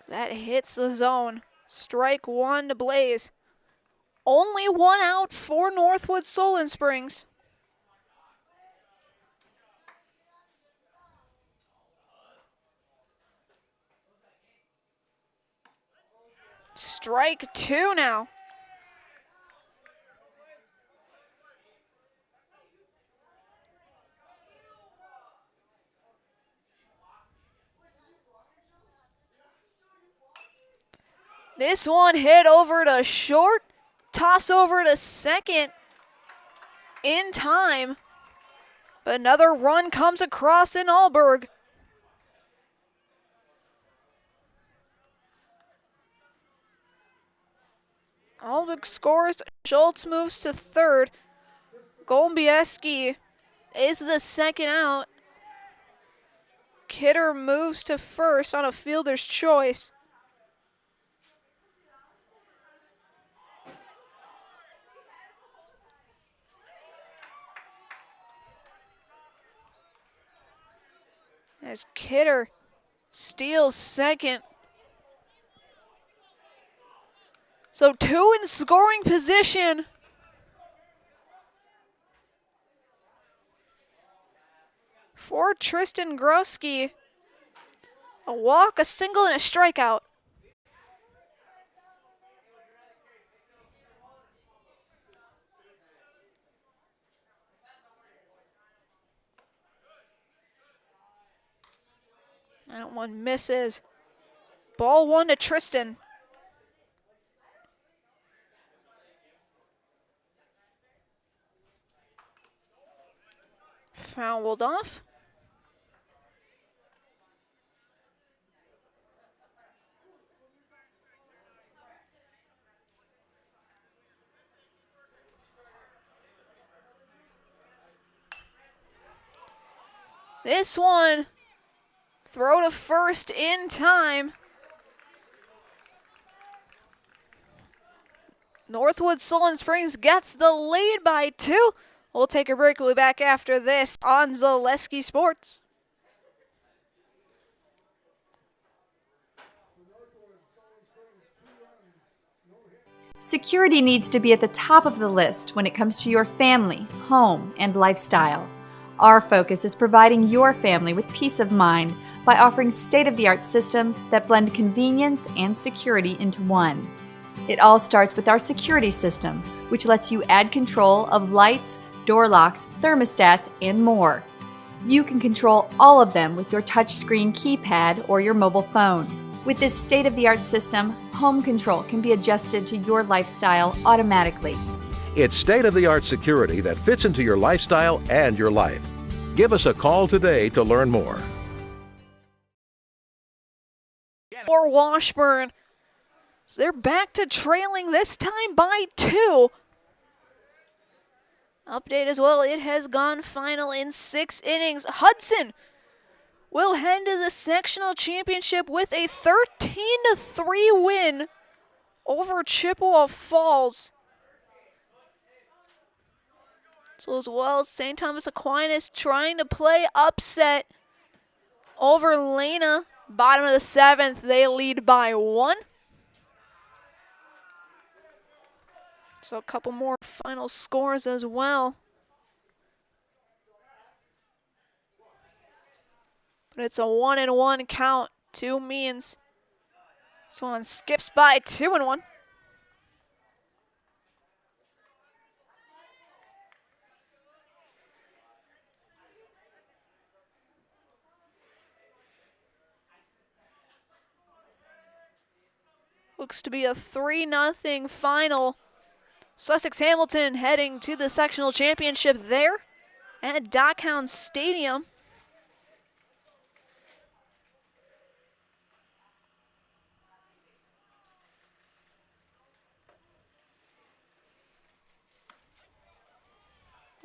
That hits the zone. Strike one to Blaze. Only one out for Northwood Solon Springs. Strike two now. This one hit over to short, toss over to second in time. But another run comes across in Alberg. Alberg scores, Schultz moves to third. Golombieski is the second out. Kidder moves to first on a fielder's choice. As Kidder steals second. So 2 in scoring position. For Tristan Groski. A walk, a single, and a strikeout. That one misses. Ball 1 to Tristan. Fouled off. This one, throw to first in time. Northwood Solon Springs gets the lead by 2. We'll take a break. We'll be back after this on Zaleski Sports. Security needs to be at the top of the list when it comes to your family, home, and lifestyle. Our focus is providing your family with peace of mind by offering state-of-the-art systems that blend convenience and security into one. It all starts with our security system, which lets you add control of lights, door locks, thermostats, and more. You can control all of them with your touchscreen keypad or your mobile phone. With this state-of-the-art system, home control can be adjusted to your lifestyle automatically. It's state-of-the-art security that fits into your lifestyle and your life. Give us a call today to learn more. For Washburn. So they're back to trailing, this time by 2. Update as well, it has gone final in 6 innings. Hudson will head to the sectional championship with a 13-3 win over Chippewa Falls. So as well, St. Thomas Aquinas trying to play upset over Lena. Bottom of the 7th, they lead by 1. So a couple more final scores as well. But it's a 1-1 count. 2 means this one skips by 2-1. Looks to be a 3-0 final. Sussex Hamilton heading to the sectional championship there at Dockhound Stadium.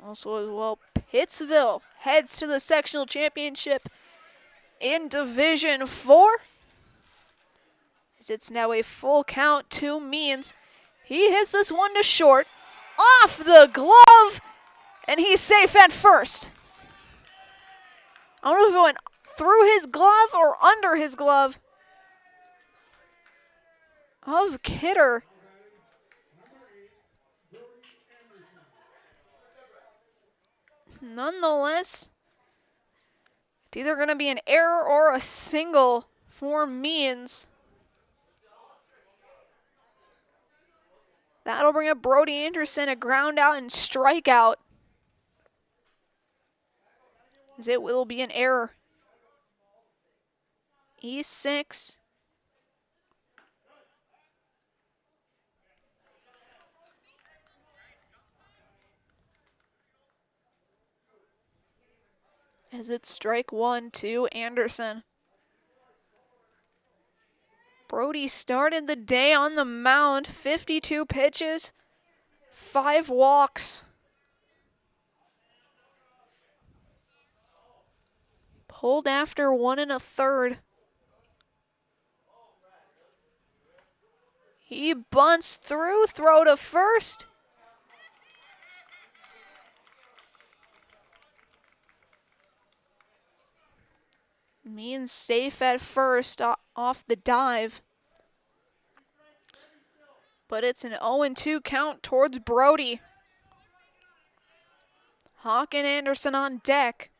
Also as well, Pittsville heads to the sectional championship in Division 4. As it's now a full count. 2 means he hits this one to short, off the glove, and he's safe at first. I don't know if it went through his glove or under his glove of Kidder. Nonetheless, it's either going to be an error or a single for Means. That'll bring up Brody Anderson, a ground out and strikeout. As it will be an error. E6. As it's strike 1 to Anderson. Brody started the day on the mound, 52 pitches, 5 walks. Pulled after 1 1/3. He bunts through, throw to first. Means safe at first off the dive. But it's an 0-2 count towards Brody. Hawk and Anderson on deck.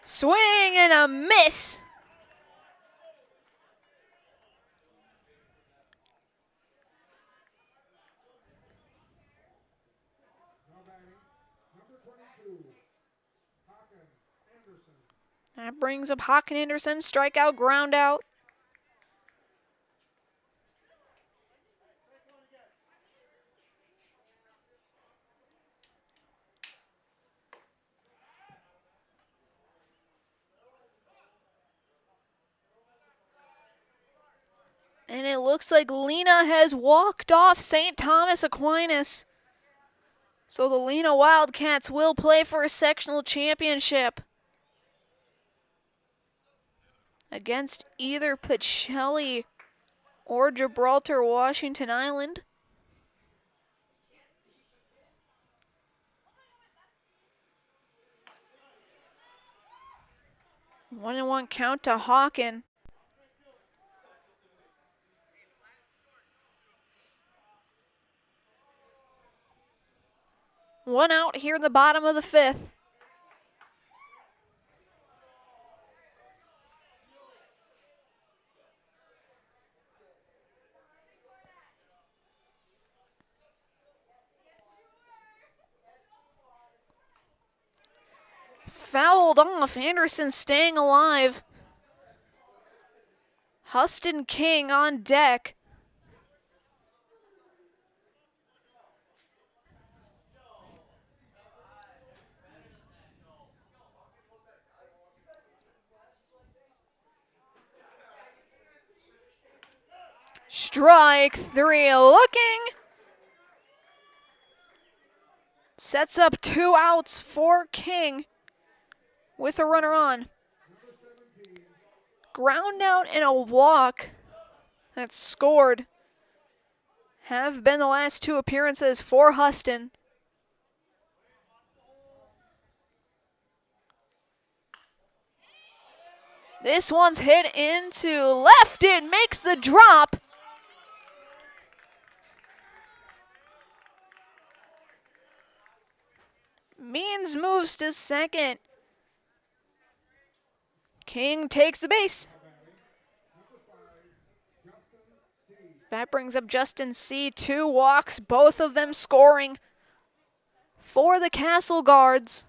Swing and a miss. That brings up Hawk and Anderson. Strikeout, ground out. And it looks like Lena has walked off St. Thomas Aquinas. So the Lena Wildcats will play for a sectional championship against either Pacelli or Gibraltar, Washington Island. 1-1 count to Hawken. One out here in the bottom of the fifth. Fouled off. Anderson staying alive. Huston King on deck. Strike three, looking. Sets up 2 outs for King with a runner on. Ground out and a walk that's scored have been the last 2 appearances for Huston. This one's hit into left. It makes the drop. Means moves to second. King takes the base. That brings up Justin C. 2 walks, both of them scoring for the Castle Guards.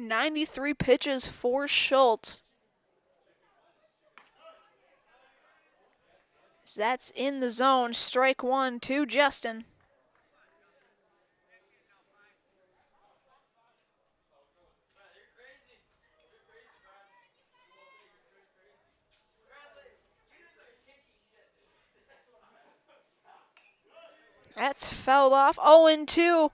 .93 pitches for Schultz. That's in the zone. Strike 1 to Justin. That's fouled off. 0-2.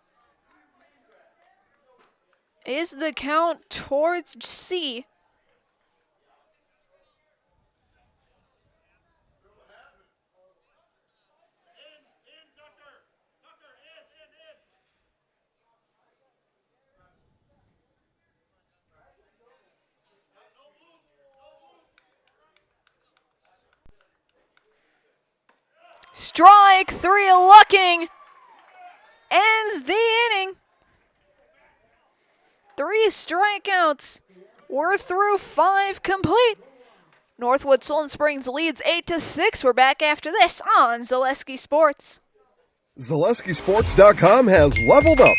Is the count towards C. Strike 3, looking. Ends the inning. 3 strikeouts. We're through 5 complete. Northwood Solon Springs leads 8-6. We're back after this on Zaleski Sports. ZaleskiSports.com has leveled up.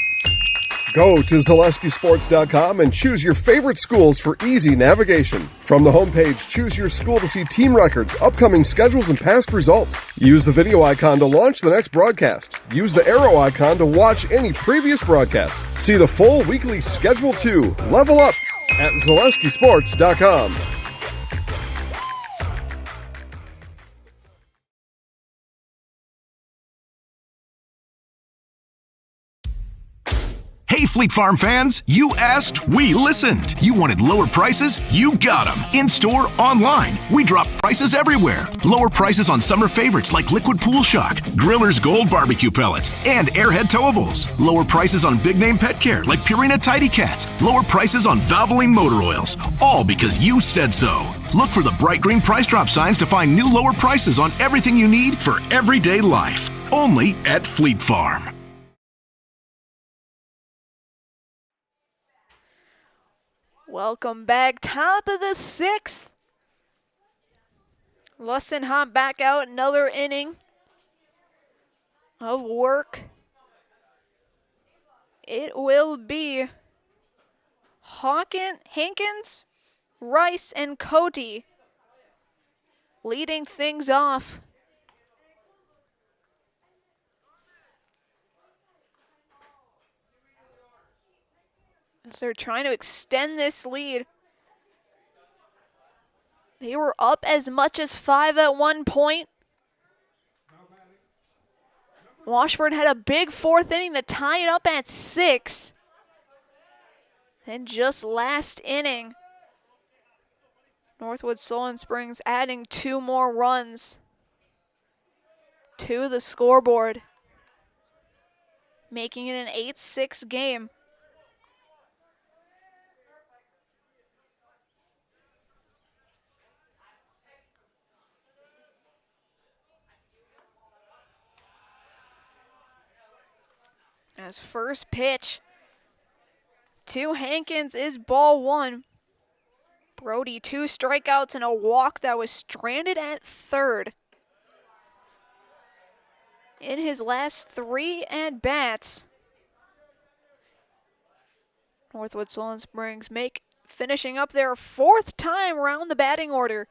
Go to ZaleskiSports.com and choose your favorite schools for easy navigation. From the homepage, choose your school to see team records, upcoming schedules, and past results. Use the video icon to launch the next broadcast. Use the arrow icon to watch any previous broadcasts. See the full weekly schedule too. Level up at ZaleskiSports.com. Hey, Fleet Farm fans, you asked, we listened. You wanted lower prices? You got them. In-store, online. We drop prices everywhere. Lower prices on summer favorites like Liquid Pool Shock, Griller's Gold Barbecue Pellets, and Airhead Towables. Lower prices on big-name pet care like Purina Tidy Cats. Lower prices on Valvoline motor oils. All because you said so. Look for the bright green price drop signs to find new lower prices on everything you need for everyday life. Only at Fleet Farm. Welcome back, top of the 6th. Lussenhop back out, another inning of work. It will be Hankins, Rice, and Cody leading things off. As they're trying to extend this lead. They were up as much as 5 at one point. Washburn had a big 4th inning to tie it up at 6. Then just last inning, Northwood Solon Springs adding 2 more runs to the scoreboard, making it an 8-6 game. As first pitch to Hankins is ball 1. Brody 2 strikeouts and a walk that was stranded at 3rd. In his last 3 at-bats, Northwood Solon Springs finishing up their 4th time around the batting order.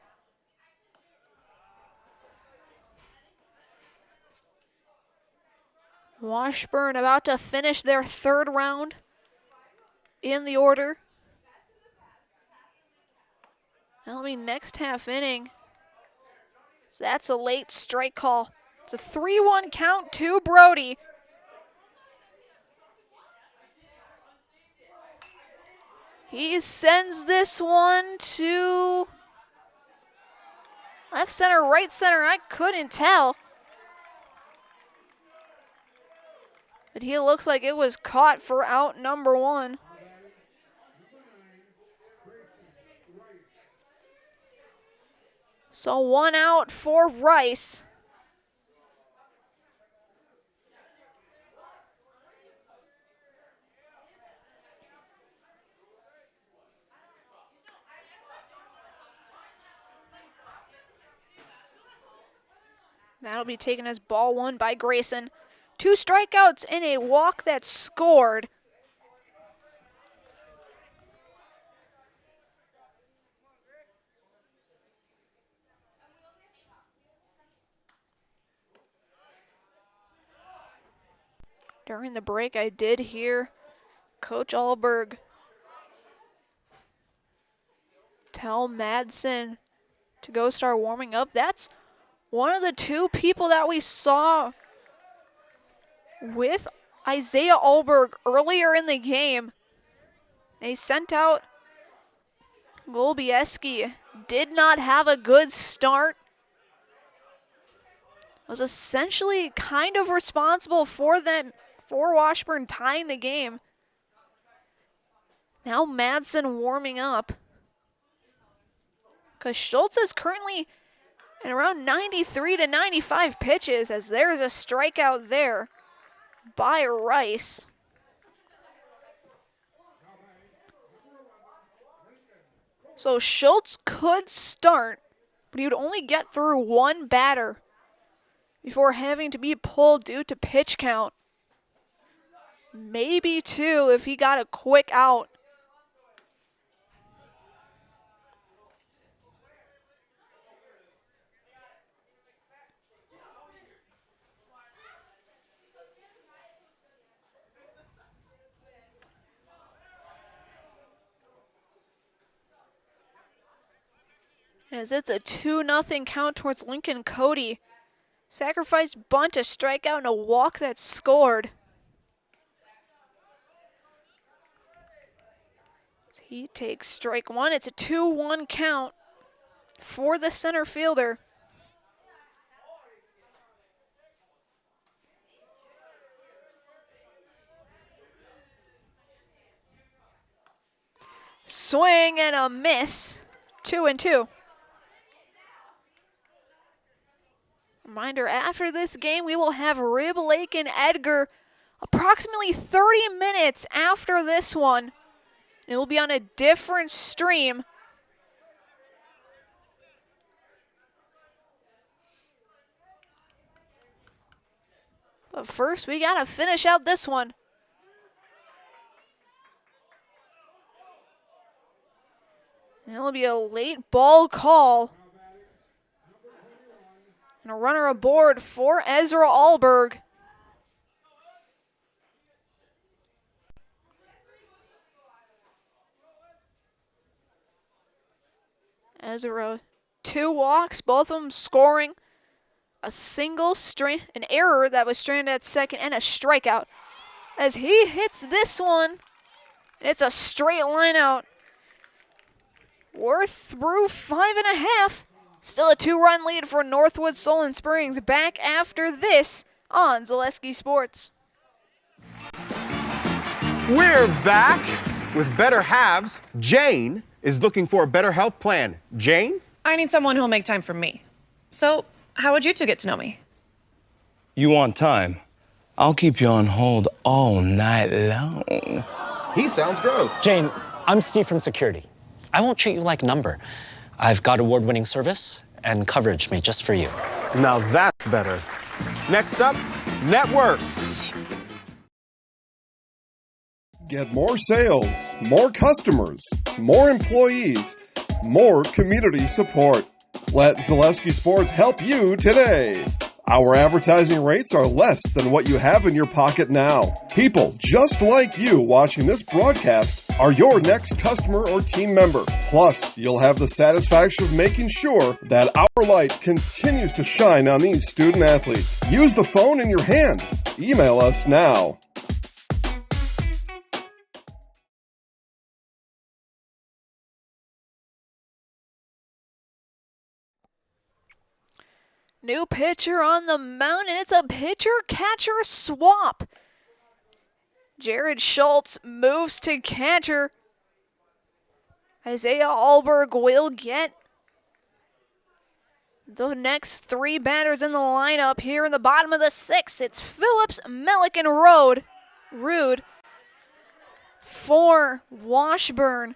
Washburn about to finish their 3rd round in the order. That'll be next half inning. So that's a late strike call. It's a 3-1 count to Brody. He sends this one to left center, right center. I couldn't tell. But he looks like it was caught for out number 1. So 1 out for Rice. That'll be taken as ball 1 by Grayson. 2 strikeouts and a walk that scored. During the break, I did hear Coach Alberg tell Madsen to go start warming up. That's one of the 2 people that we saw with Isaiah Alberg earlier in the game. They sent out Golbieski. Did not have a good start. Was essentially kind of responsible for Washburn tying the game. Now Madsen warming up. Because Schultz is currently at around 93 to 95 pitches, as there's a strikeout there by Rice. So Schultz could start, but he would only get through 1 batter before having to be pulled due to pitch count. Maybe 2 if he got a quick out. As it's a 2-0 count towards Lincoln Cody. Sacrifice bunt, a strikeout, and a walk that scored. As he takes strike one. It's a 2-1 count for the center fielder. Swing and a miss. 2-2. Reminder, after this game, we will have Rib Lake and Edgar approximately 30 minutes after this one. It will be on a different stream. But first, we got to finish out this one. It'll be a late ball call. And a runner aboard for Ezra Alberg. Ezra, 2 walks, both of them scoring. A single an error that was stranded at second, and a strikeout. As he hits this one, and it's a straight line out. We're through 5.5. Still a 2-run lead for Northwood Solon Springs. Back after this on Zaleski Sports. We're back with better halves. Jane is looking for a better health plan. Jane? I need someone who'll make time for me. So, how would you two get to know me? You want time? I'll keep you on hold all night long. He sounds gross. Jane, I'm Steve from security. I won't treat you like a number. I've got award-winning service and coverage made just for you. Now that's better. Next up, networks. Get more sales, more customers, more employees, more community support. Let Zaleski Sports help you today. Our advertising rates are less than what you have in your pocket now. People just like you watching this broadcast are your next customer or team member. Plus, you'll have the satisfaction of making sure that our light continues to shine on these student athletes. Use the phone in your hand. Email us now. New pitcher on the mound, and it's a pitcher-catcher swap. Jared Schultz moves to catcher. Isaiah Alberg will get the next 3 batters in the lineup here in the bottom of the 6th. It's Phillips, Melick, and Rude for Washburn.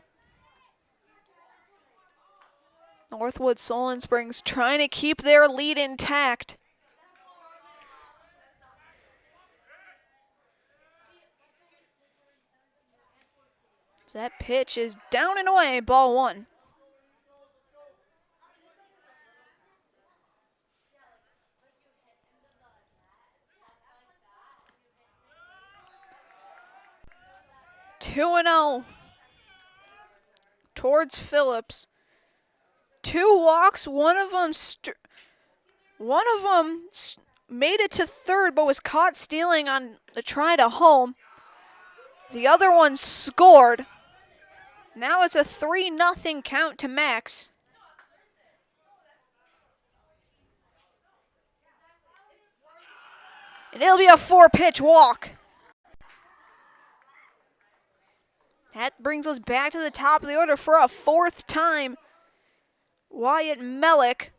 Northwood Solon Springs trying to keep their lead intact. That pitch is down and away, ball 1. Two and 0 towards Phillips. 2 walks, one of them made it to third but was caught stealing on the try to home. The other one scored. Now it's a 3-0 count to Max. And it'll be a 4-pitch walk. That brings us back to the top of the order for a 4th time. Wyatt Melick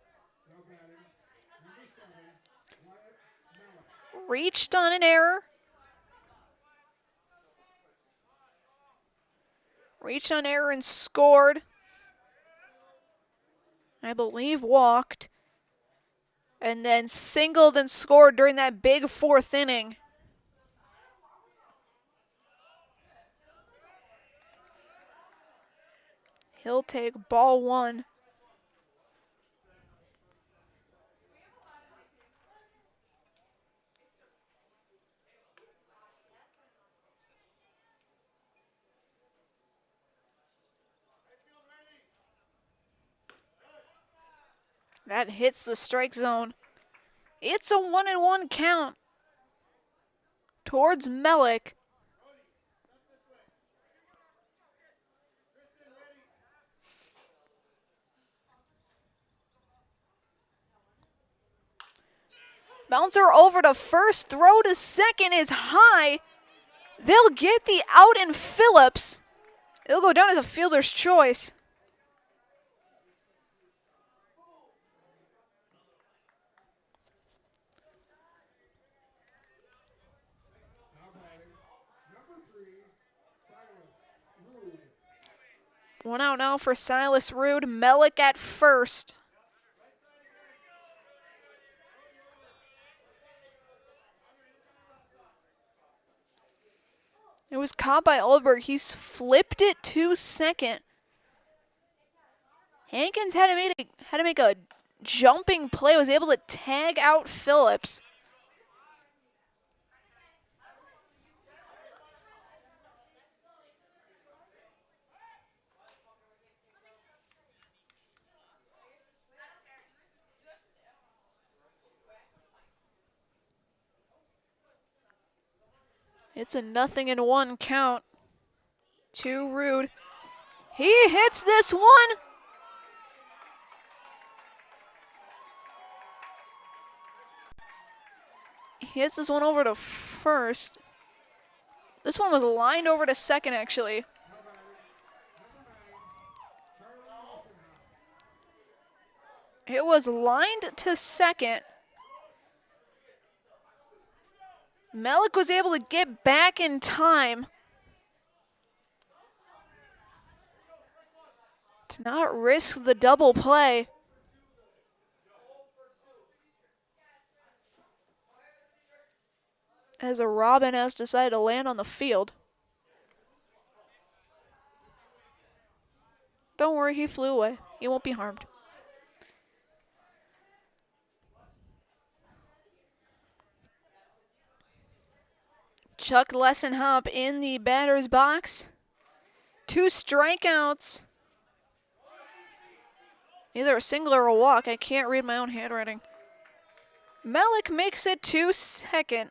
reached on an error. Reached on error and scored. I believe walked. And then singled and scored during that big 4th inning. He'll take ball 1. That hits the strike zone. It's a 1-1 count towards Melick. Bouncer over to first, throw to second is high. They'll get the out in Phillips. It'll go down as a fielder's choice. One out now for Silas Rude. Melick at first. It was caught by Oldberg. He's flipped it to second. Hankins had to make a jumping play. Was able to tag out Phillips. It's a 0-1 count to Rude. He hits this one. He hits this one over to first. This one was lined over to second, actually. It was lined to second. Melick was able to get back in time to not risk the double play. As a Robin has decided to land on the field. Don't worry, he flew away. He won't be harmed. Chuck Lessenhop in the batter's box. 2 strikeouts. Either a single or a walk. I can't read my own handwriting. Melick makes it to second.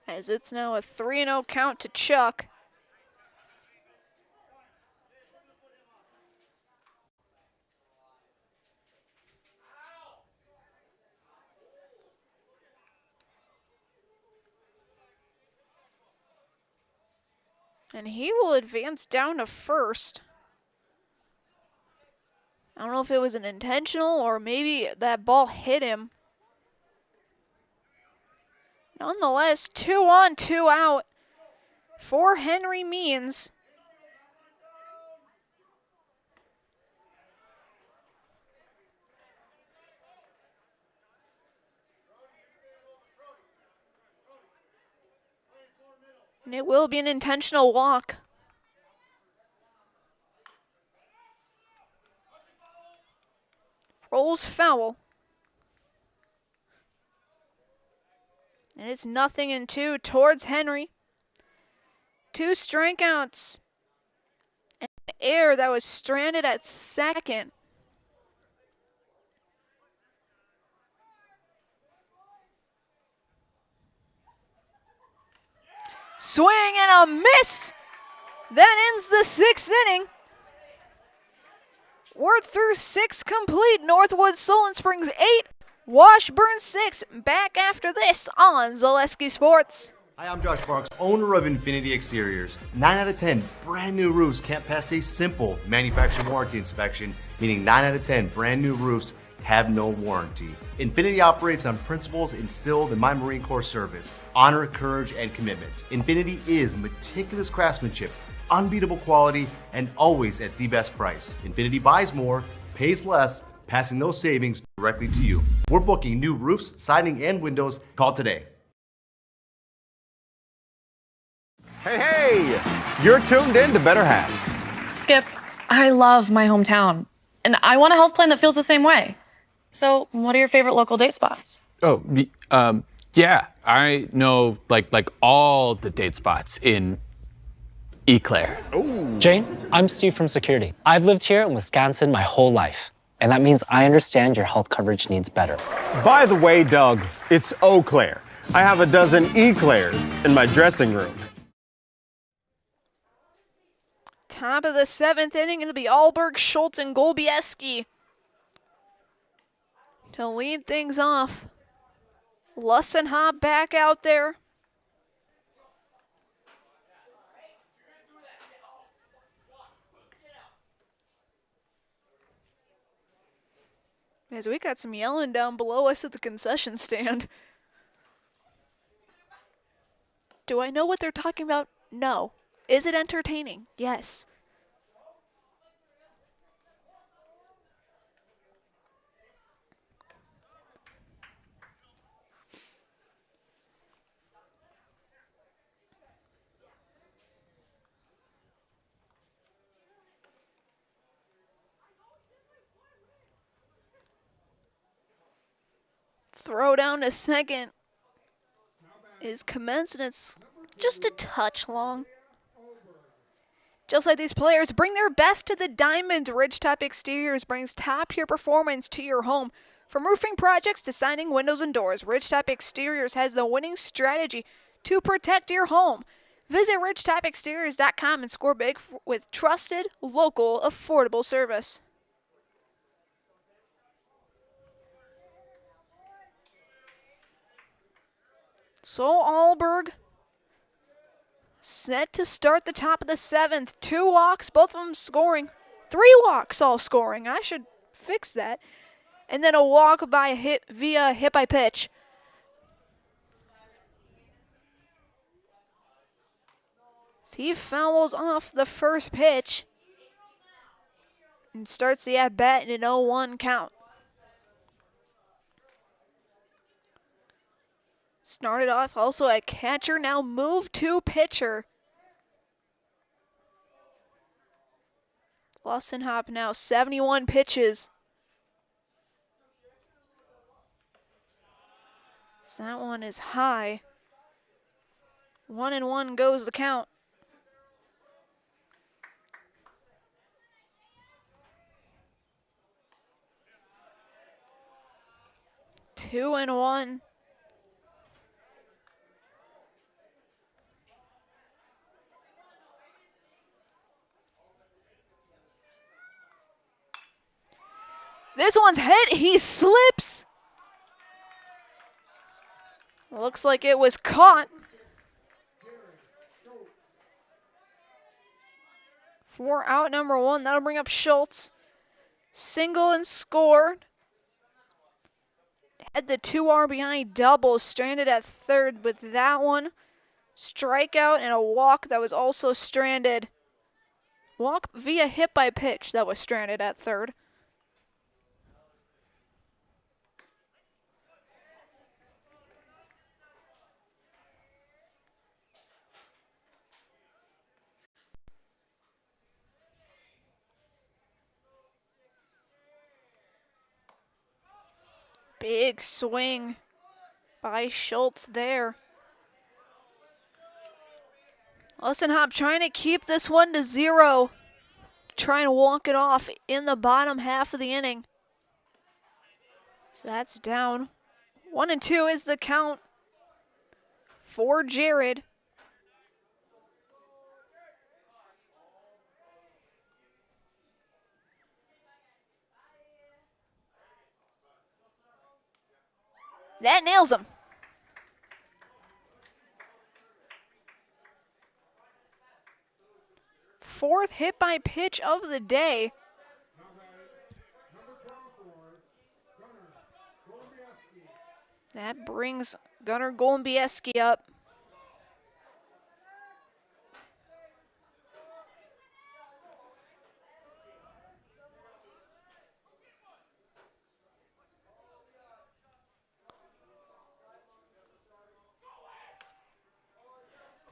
As it's now a 3-0 count to Chuck. And he will advance down to first. I don't know if it was an intentional or maybe that ball hit him. Nonetheless, 2 on, 2 out for Henry Means. And it will be an intentional walk. Rolls foul. And it's 0-2 towards Henry. 2 strikeouts. And an error that was stranded at second. Swing and a miss. That ends the 6th inning. We're through 6 complete. Northwood Solon Springs 8. Washburn 6, back after this on Zaleski Sports. Hi, I'm Josh Sparks, owner of Infinity Exteriors. 9 out of 10 brand new roofs can't pass a simple manufacturer warranty inspection, meaning 9 out of 10 brand new roofs have no warranty. Infinity operates on principles instilled in my Marine Corps service: honor, courage, and commitment. Infinity is meticulous craftsmanship, unbeatable quality, and always at the best price. Infinity buys more, pays less, passing those savings directly to you. We're booking new roofs, siding, and windows. Call today. Hey, you're tuned in to Better Halves. Skip, I love my hometown, and I want a health plan that feels the same way. So, what are your favorite local date spots? Oh, yeah, I know like all the date spots in Eclair. Jane, I'm Steve from Security. I've lived here in Wisconsin my whole life, and that means I understand your health coverage needs better. By the way, Doug, it's Eau Claire. I have a dozen Eclairs in my dressing room. Top of the 7th inning, it'll be Alberg, Schultz, and Golbieski to lead things off. Lussenhop back out there. As we got some yelling down below us at the concession stand. Do I know what they're talking about? No. Is it entertaining? Yes. Throw down to second is commenced, and it's just a touch long. Just like these players bring their best to the diamond, Ridgetop Exteriors brings top-tier performance to your home. From roofing projects to siding, windows, and doors, Ridgetop Exteriors has the winning strategy to protect your home. Visit ridgetopexteriors.com and score big with trusted, local, affordable service. So Alberg set to start the top of the 7th. 2 walks, both of them scoring. 3 walks all scoring. I should fix that. And then a walk by via hit by pitch. So he fouls off the first pitch and starts the at-bat in an 0-1 count. Started off also at catcher, now moved to pitcher. Lussenhop now 71 pitches. So that one is high. 1-1 goes the count. Two and one. This one's hit. He slips. Looks like it was caught. For out number 1, that'll bring up Schultz. Single and scored. Had the 2 RBI double, stranded at third with that one. Strikeout and a walk that was also stranded. Walk via hit by pitch that was stranded at third. Big swing by Schultz there. Lussenhop trying to keep this one to 0. Trying to walk it off in the bottom half of the inning. So that's down. 1-2 is the count for Jared. That nails him. Fourth hit by pitch of the day. That brings Gunnar Golbieski up.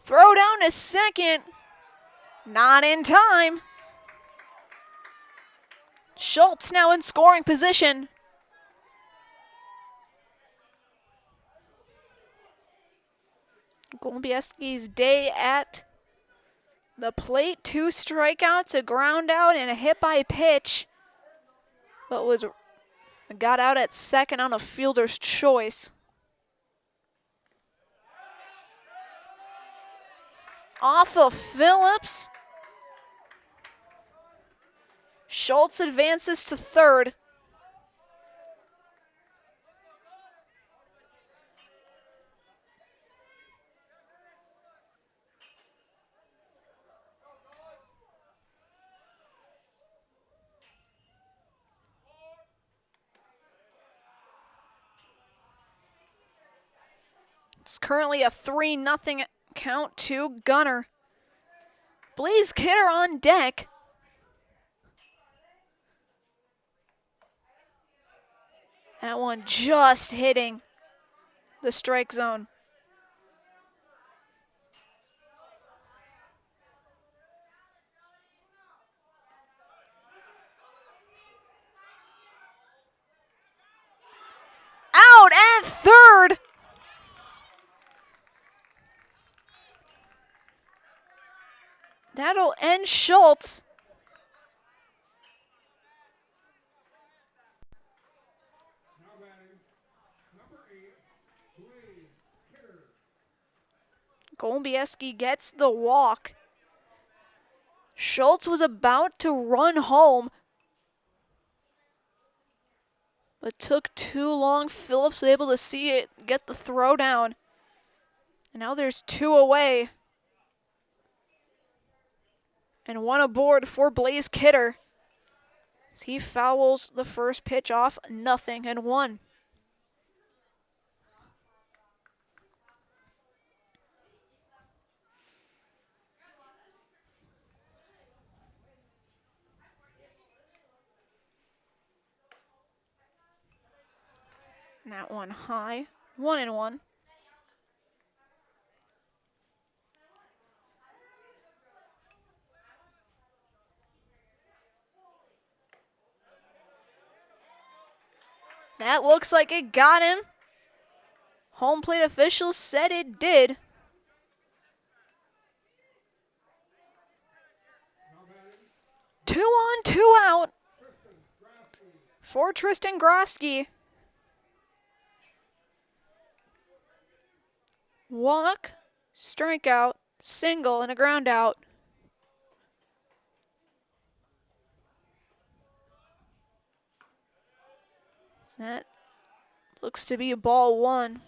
Throw down to second. Not in time. Schultz now in scoring position. Golubieski's day at the plate. 2 strikeouts, a ground out, and a hit by pitch. But got out at second on a fielder's choice. Off of Phillips. Schultz advances to third. It's currently a 3-0 count to Gunner. Blaze Kidder on deck. That one just hitting the strike zone. Out at third. That'll end Schultz. Golubieski gets the walk. Schultz was about to run home, but took too long. Phillips was able to see it, get the throw down. And now there's 2 away. And 1 aboard for Blaze Kidder. As he fouls the first pitch off, 0-1. That one high, 1-1. That looks like it got him. Home plate officials said it did. Two on, 2 out for Tristan Grosky. Walk, strikeout, single, and a ground out. So that looks to be a ball 1.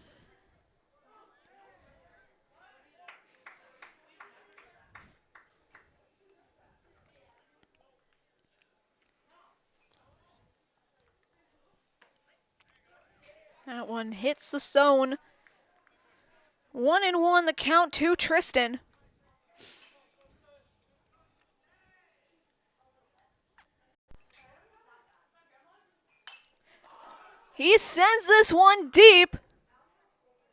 That one hits the zone. 1-1 the count to Tristan. He sends this one deep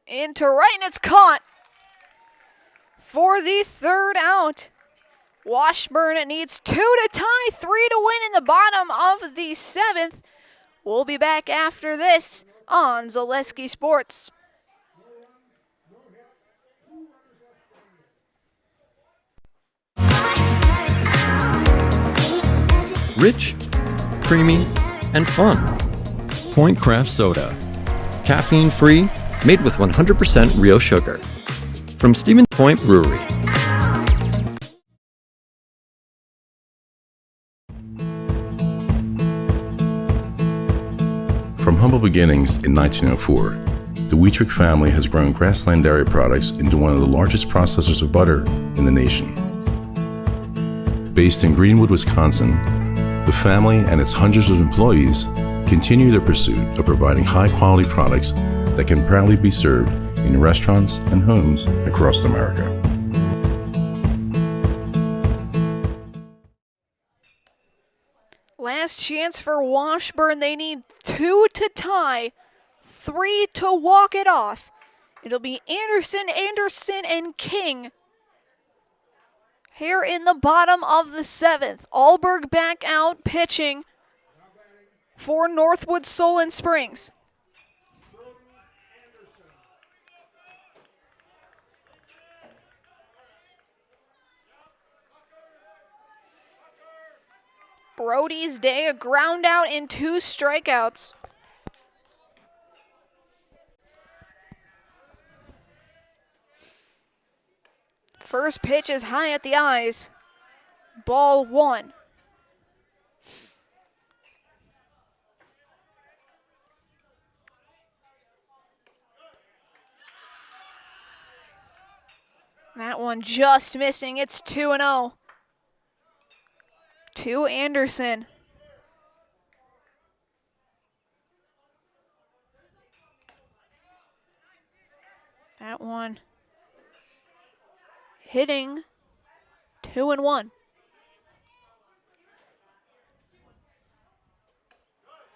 into right, and it's caught for the 3rd out. Washburn needs 2 to tie, 3 to win in the bottom of the 7th. We'll be back after this on Zaleski Sports. Rich, creamy, and fun. Point Craft Soda. Caffeine free, made with 100% real sugar. From Stevens Point Brewery. From humble beginnings in 1904, the Wheatrick family has grown Grassland Dairy Products into one of the largest processors of butter in the nation. Based in Greenwood, Wisconsin, the family and its hundreds of employees continue their pursuit of providing high-quality products that can proudly be served in restaurants and homes across America. Last chance for Washburn. They need 2 to tie, 3 to walk it off. It'll be Anderson, and King here in the bottom of the 7th. Alberg back out pitching for Northwood Solon Springs. Brody's day, a ground out and 2 strikeouts. First pitch is high at the eyes. Ball 1. That one just missing. It's 2-0. To Anderson. That one hitting 2-1.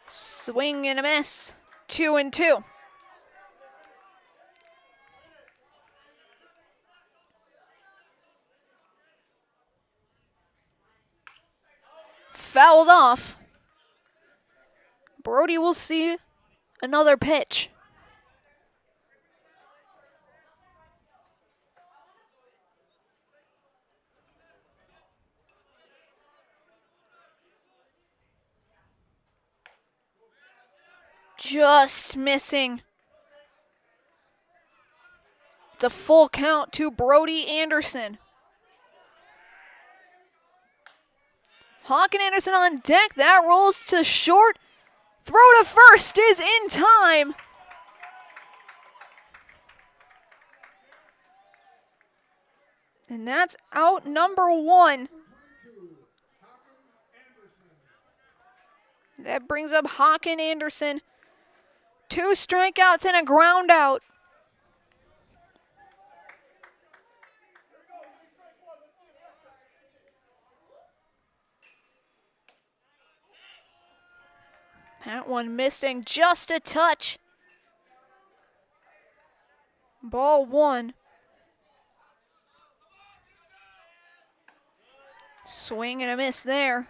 Swing and a miss. 2-2. Fouled off. Brody will see another pitch. Just missing. It's a full count to Brody Anderson. Hawk and Anderson on deck. That rolls to short. Throw to first is in time. And that's out number 1. That brings up Hawk and Anderson. 2 strikeouts and a ground out. That one missing just a touch. Ball 1. Swing and a miss there.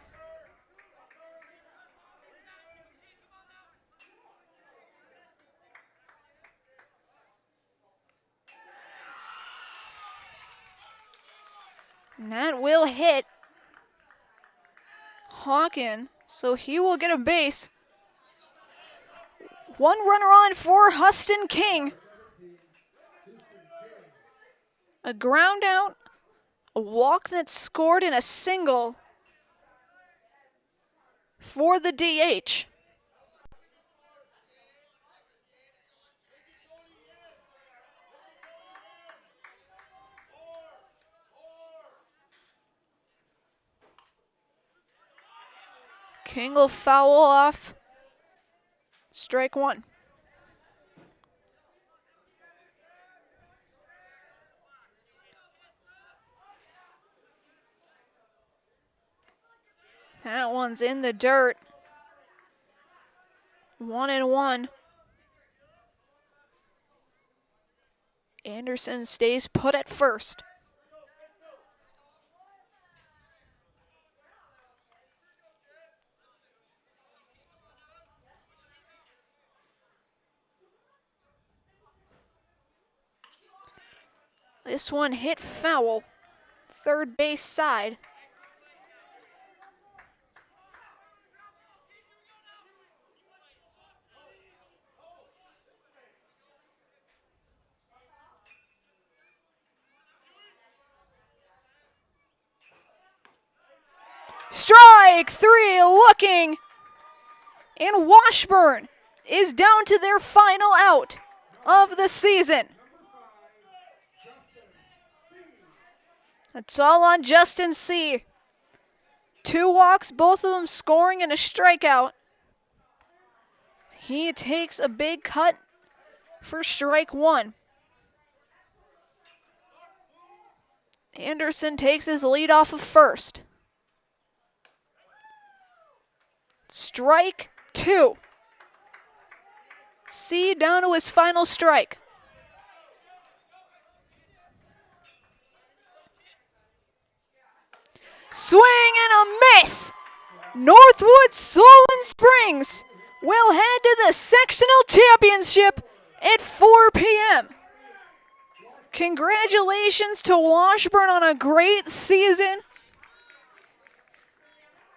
And that will hit Hawken, so he will get a base. 1 runner on for Huston King. A ground out, a walk that scored, and a single for the DH. King will foul off. Strike 1. That one's in the dirt. 1-1. Anderson stays put at first. This one hit foul, third base side. Strike 3 looking, and Washburn is down to their final out of the season. That's all on Justin C. 2 walks, both of them scoring and a strikeout. He takes a big cut for strike 1. Anderson takes his lead off of first. Strike 2. C down to his final strike. Swing and a miss. Northwood Solon Springs will head to the sectional championship at 4 p.m. Congratulations to Washburn on a great season.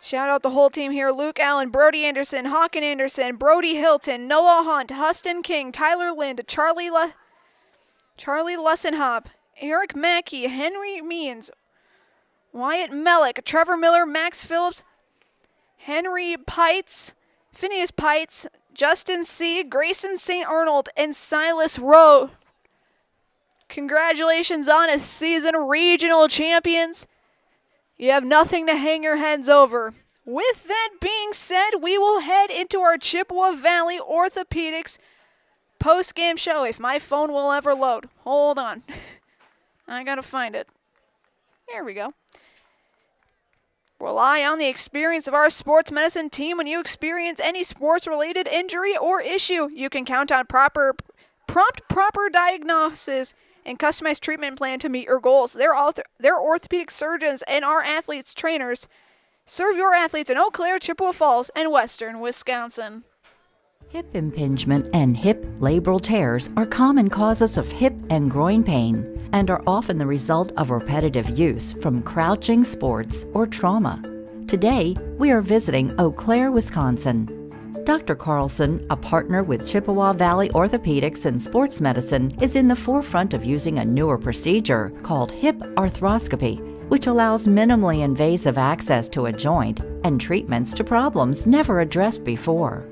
Shout out the whole team here. Luke Allen, Brody Anderson, Hawken Anderson, Brody Hilton, Noah Hunt, Huston King, Tyler Lind, Charlie Lussenhop, Eric Mackey, Henry Means, Wyatt Mellick, Trevor Miller, Max Phillips, Henry Pites, Phineas Pites, Justin C., Grayson St. Arnold, and Silas Rowe. Congratulations on a season regional champions. You have nothing to hang your heads over. With that being said, we will head into our Chippewa Valley Orthopedics post-game show, if my phone will ever load. Hold on. I gotta find it. There we go. Rely on the experience of our sports medicine team when you experience any sports-related injury or issue. You can count on prompt proper diagnosis and customized treatment plan to meet your goals. They're orthopedic surgeons and our athletes trainers. Serve your athletes in Eau Claire, Chippewa Falls, and Western Wisconsin. Hip impingement and hip labral tears are common causes of hip and groin pain and are often the result of repetitive use from crouching sports or trauma. Today, we are visiting Eau Claire, Wisconsin. Dr. Carlson, a partner with Chippewa Valley Orthopedics and Sports Medicine, is in the forefront of using a newer procedure called hip arthroscopy, which allows minimally invasive access to a joint and treatments to problems never addressed before.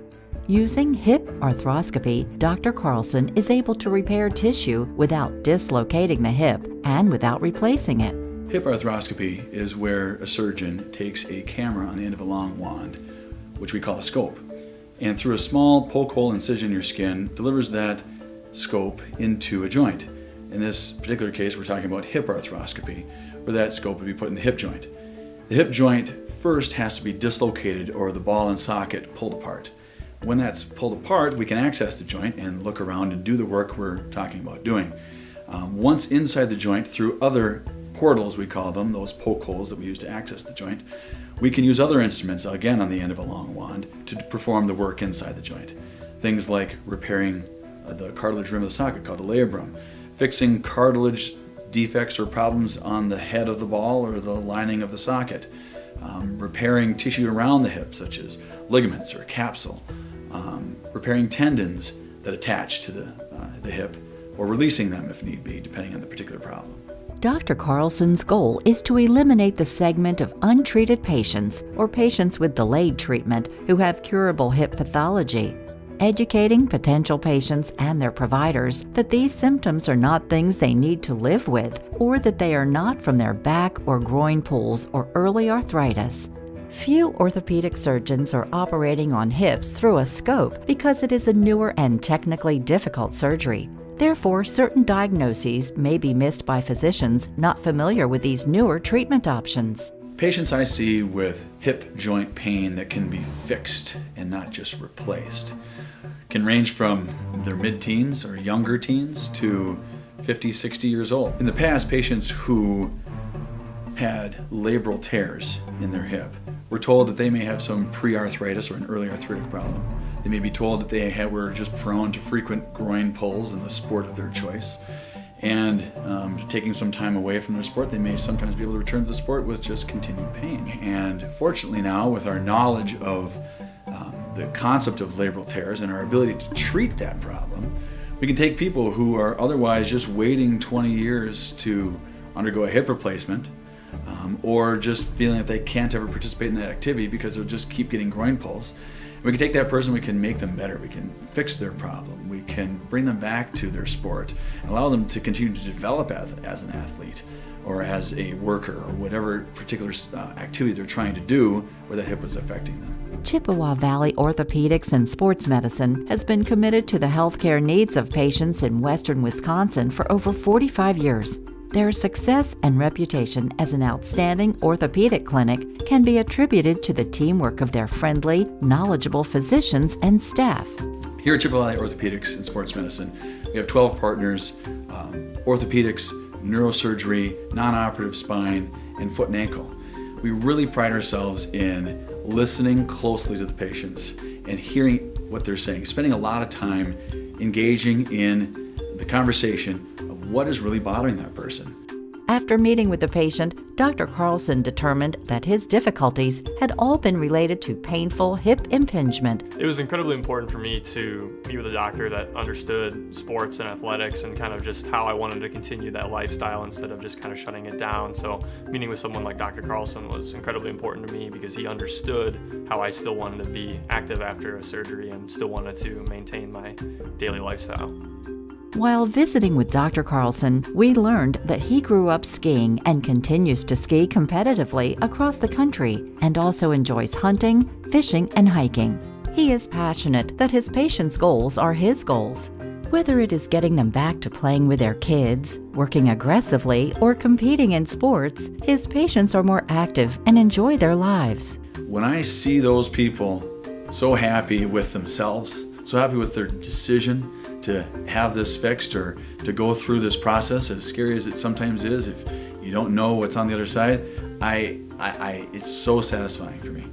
Using hip arthroscopy, Dr. Carlson is able to repair tissue without dislocating the hip and without replacing it. Hip arthroscopy is where a surgeon takes a camera on the end of a long wand, which we call a scope, and through a small poke hole incision in your skin, delivers that scope into a joint. In this particular case, we're talking about hip arthroscopy, where that scope would be put in the hip joint. The hip joint first has to be dislocated or the ball and socket pulled apart. When that's pulled apart, we can access the joint and look around and do the work we're talking about doing. Once inside the joint, through other portals, we call them, those poke holes that we use to access the joint, we can use other instruments, again on the end of a long wand, to perform the work inside the joint. Things like repairing the cartilage rim of the socket, called the labrum, fixing cartilage defects or problems on the head of the ball or the lining of the socket, repairing tissue around the hip, such as ligaments or capsule, repairing tendons that attach to the hip, or releasing them if need be, depending on the particular problem. Dr. Carlson's goal is to eliminate the segment of untreated patients or patients with delayed treatment who have curable hip pathology, educating potential patients and their providers that these symptoms are not things they need to live with, or that they are not from their back or groin pulls or early arthritis. Few orthopedic surgeons are operating on hips through a scope because it is a newer and technically difficult surgery. Therefore, certain diagnoses may be missed by physicians not familiar with these newer treatment options. Patients I see with hip joint pain that can be fixed and not just replaced can range from their mid-teens or younger teens to 50, 60 years old. In the past, patients who had labral tears in their hip were told that they may have some pre-arthritis or an early arthritic problem. They may be told that they were just prone to frequent groin pulls in the sport of their choice. And taking some time away from their sport, they may sometimes be able to return to the sport with just continued pain. And fortunately now, with our knowledge of the concept of labral tears and our ability to treat that problem, we can take people who are otherwise just waiting 20 years to undergo a hip replacement, or just feeling that they can't ever participate in that activity because they'll just keep getting groin pulls. We can take that person, we can make them better, we can fix their problem, we can bring them back to their sport and allow them to continue to develop as an athlete or as a worker or whatever particular activity they're trying to do where that hip was affecting them. Chippewa Valley Orthopedics and Sports Medicine has been committed to the healthcare needs of patients in western Wisconsin for over 45 years. Their success and reputation as an outstanding orthopedic clinic can be attributed to the teamwork of their friendly, knowledgeable physicians and staff. Here at Chippewa Valley Orthopedics and Sports Medicine, we have 12 partners, orthopedics, neurosurgery, non-operative spine, and foot and ankle. We really pride ourselves in listening closely to the patients and hearing what they're saying, spending a lot of time engaging in the conversation of what is really bothering that person. After meeting with the patient, Dr. Carlson determined that his difficulties had all been related to painful hip impingement. It was incredibly important for me to meet with a doctor that understood sports and athletics and kind of just how I wanted to continue that lifestyle instead of just kind of shutting it down. So meeting with someone like Dr. Carlson was incredibly important to me because he understood how I still wanted to be active after a surgery and still wanted to maintain my daily lifestyle. While visiting with Dr. Carlson, we learned that he grew up skiing and continues to ski competitively across the country and also enjoys hunting, fishing, and hiking. He is passionate that his patients' goals are his goals. Whether it is getting them back to playing with their kids, working aggressively, or competing in sports, his patients are more active and enjoy their lives. When I see those people so happy with themselves, so happy with their decision to have this fixed or to go through this process, as scary as it sometimes is, if you don't know what's on the other side, it's so satisfying for me.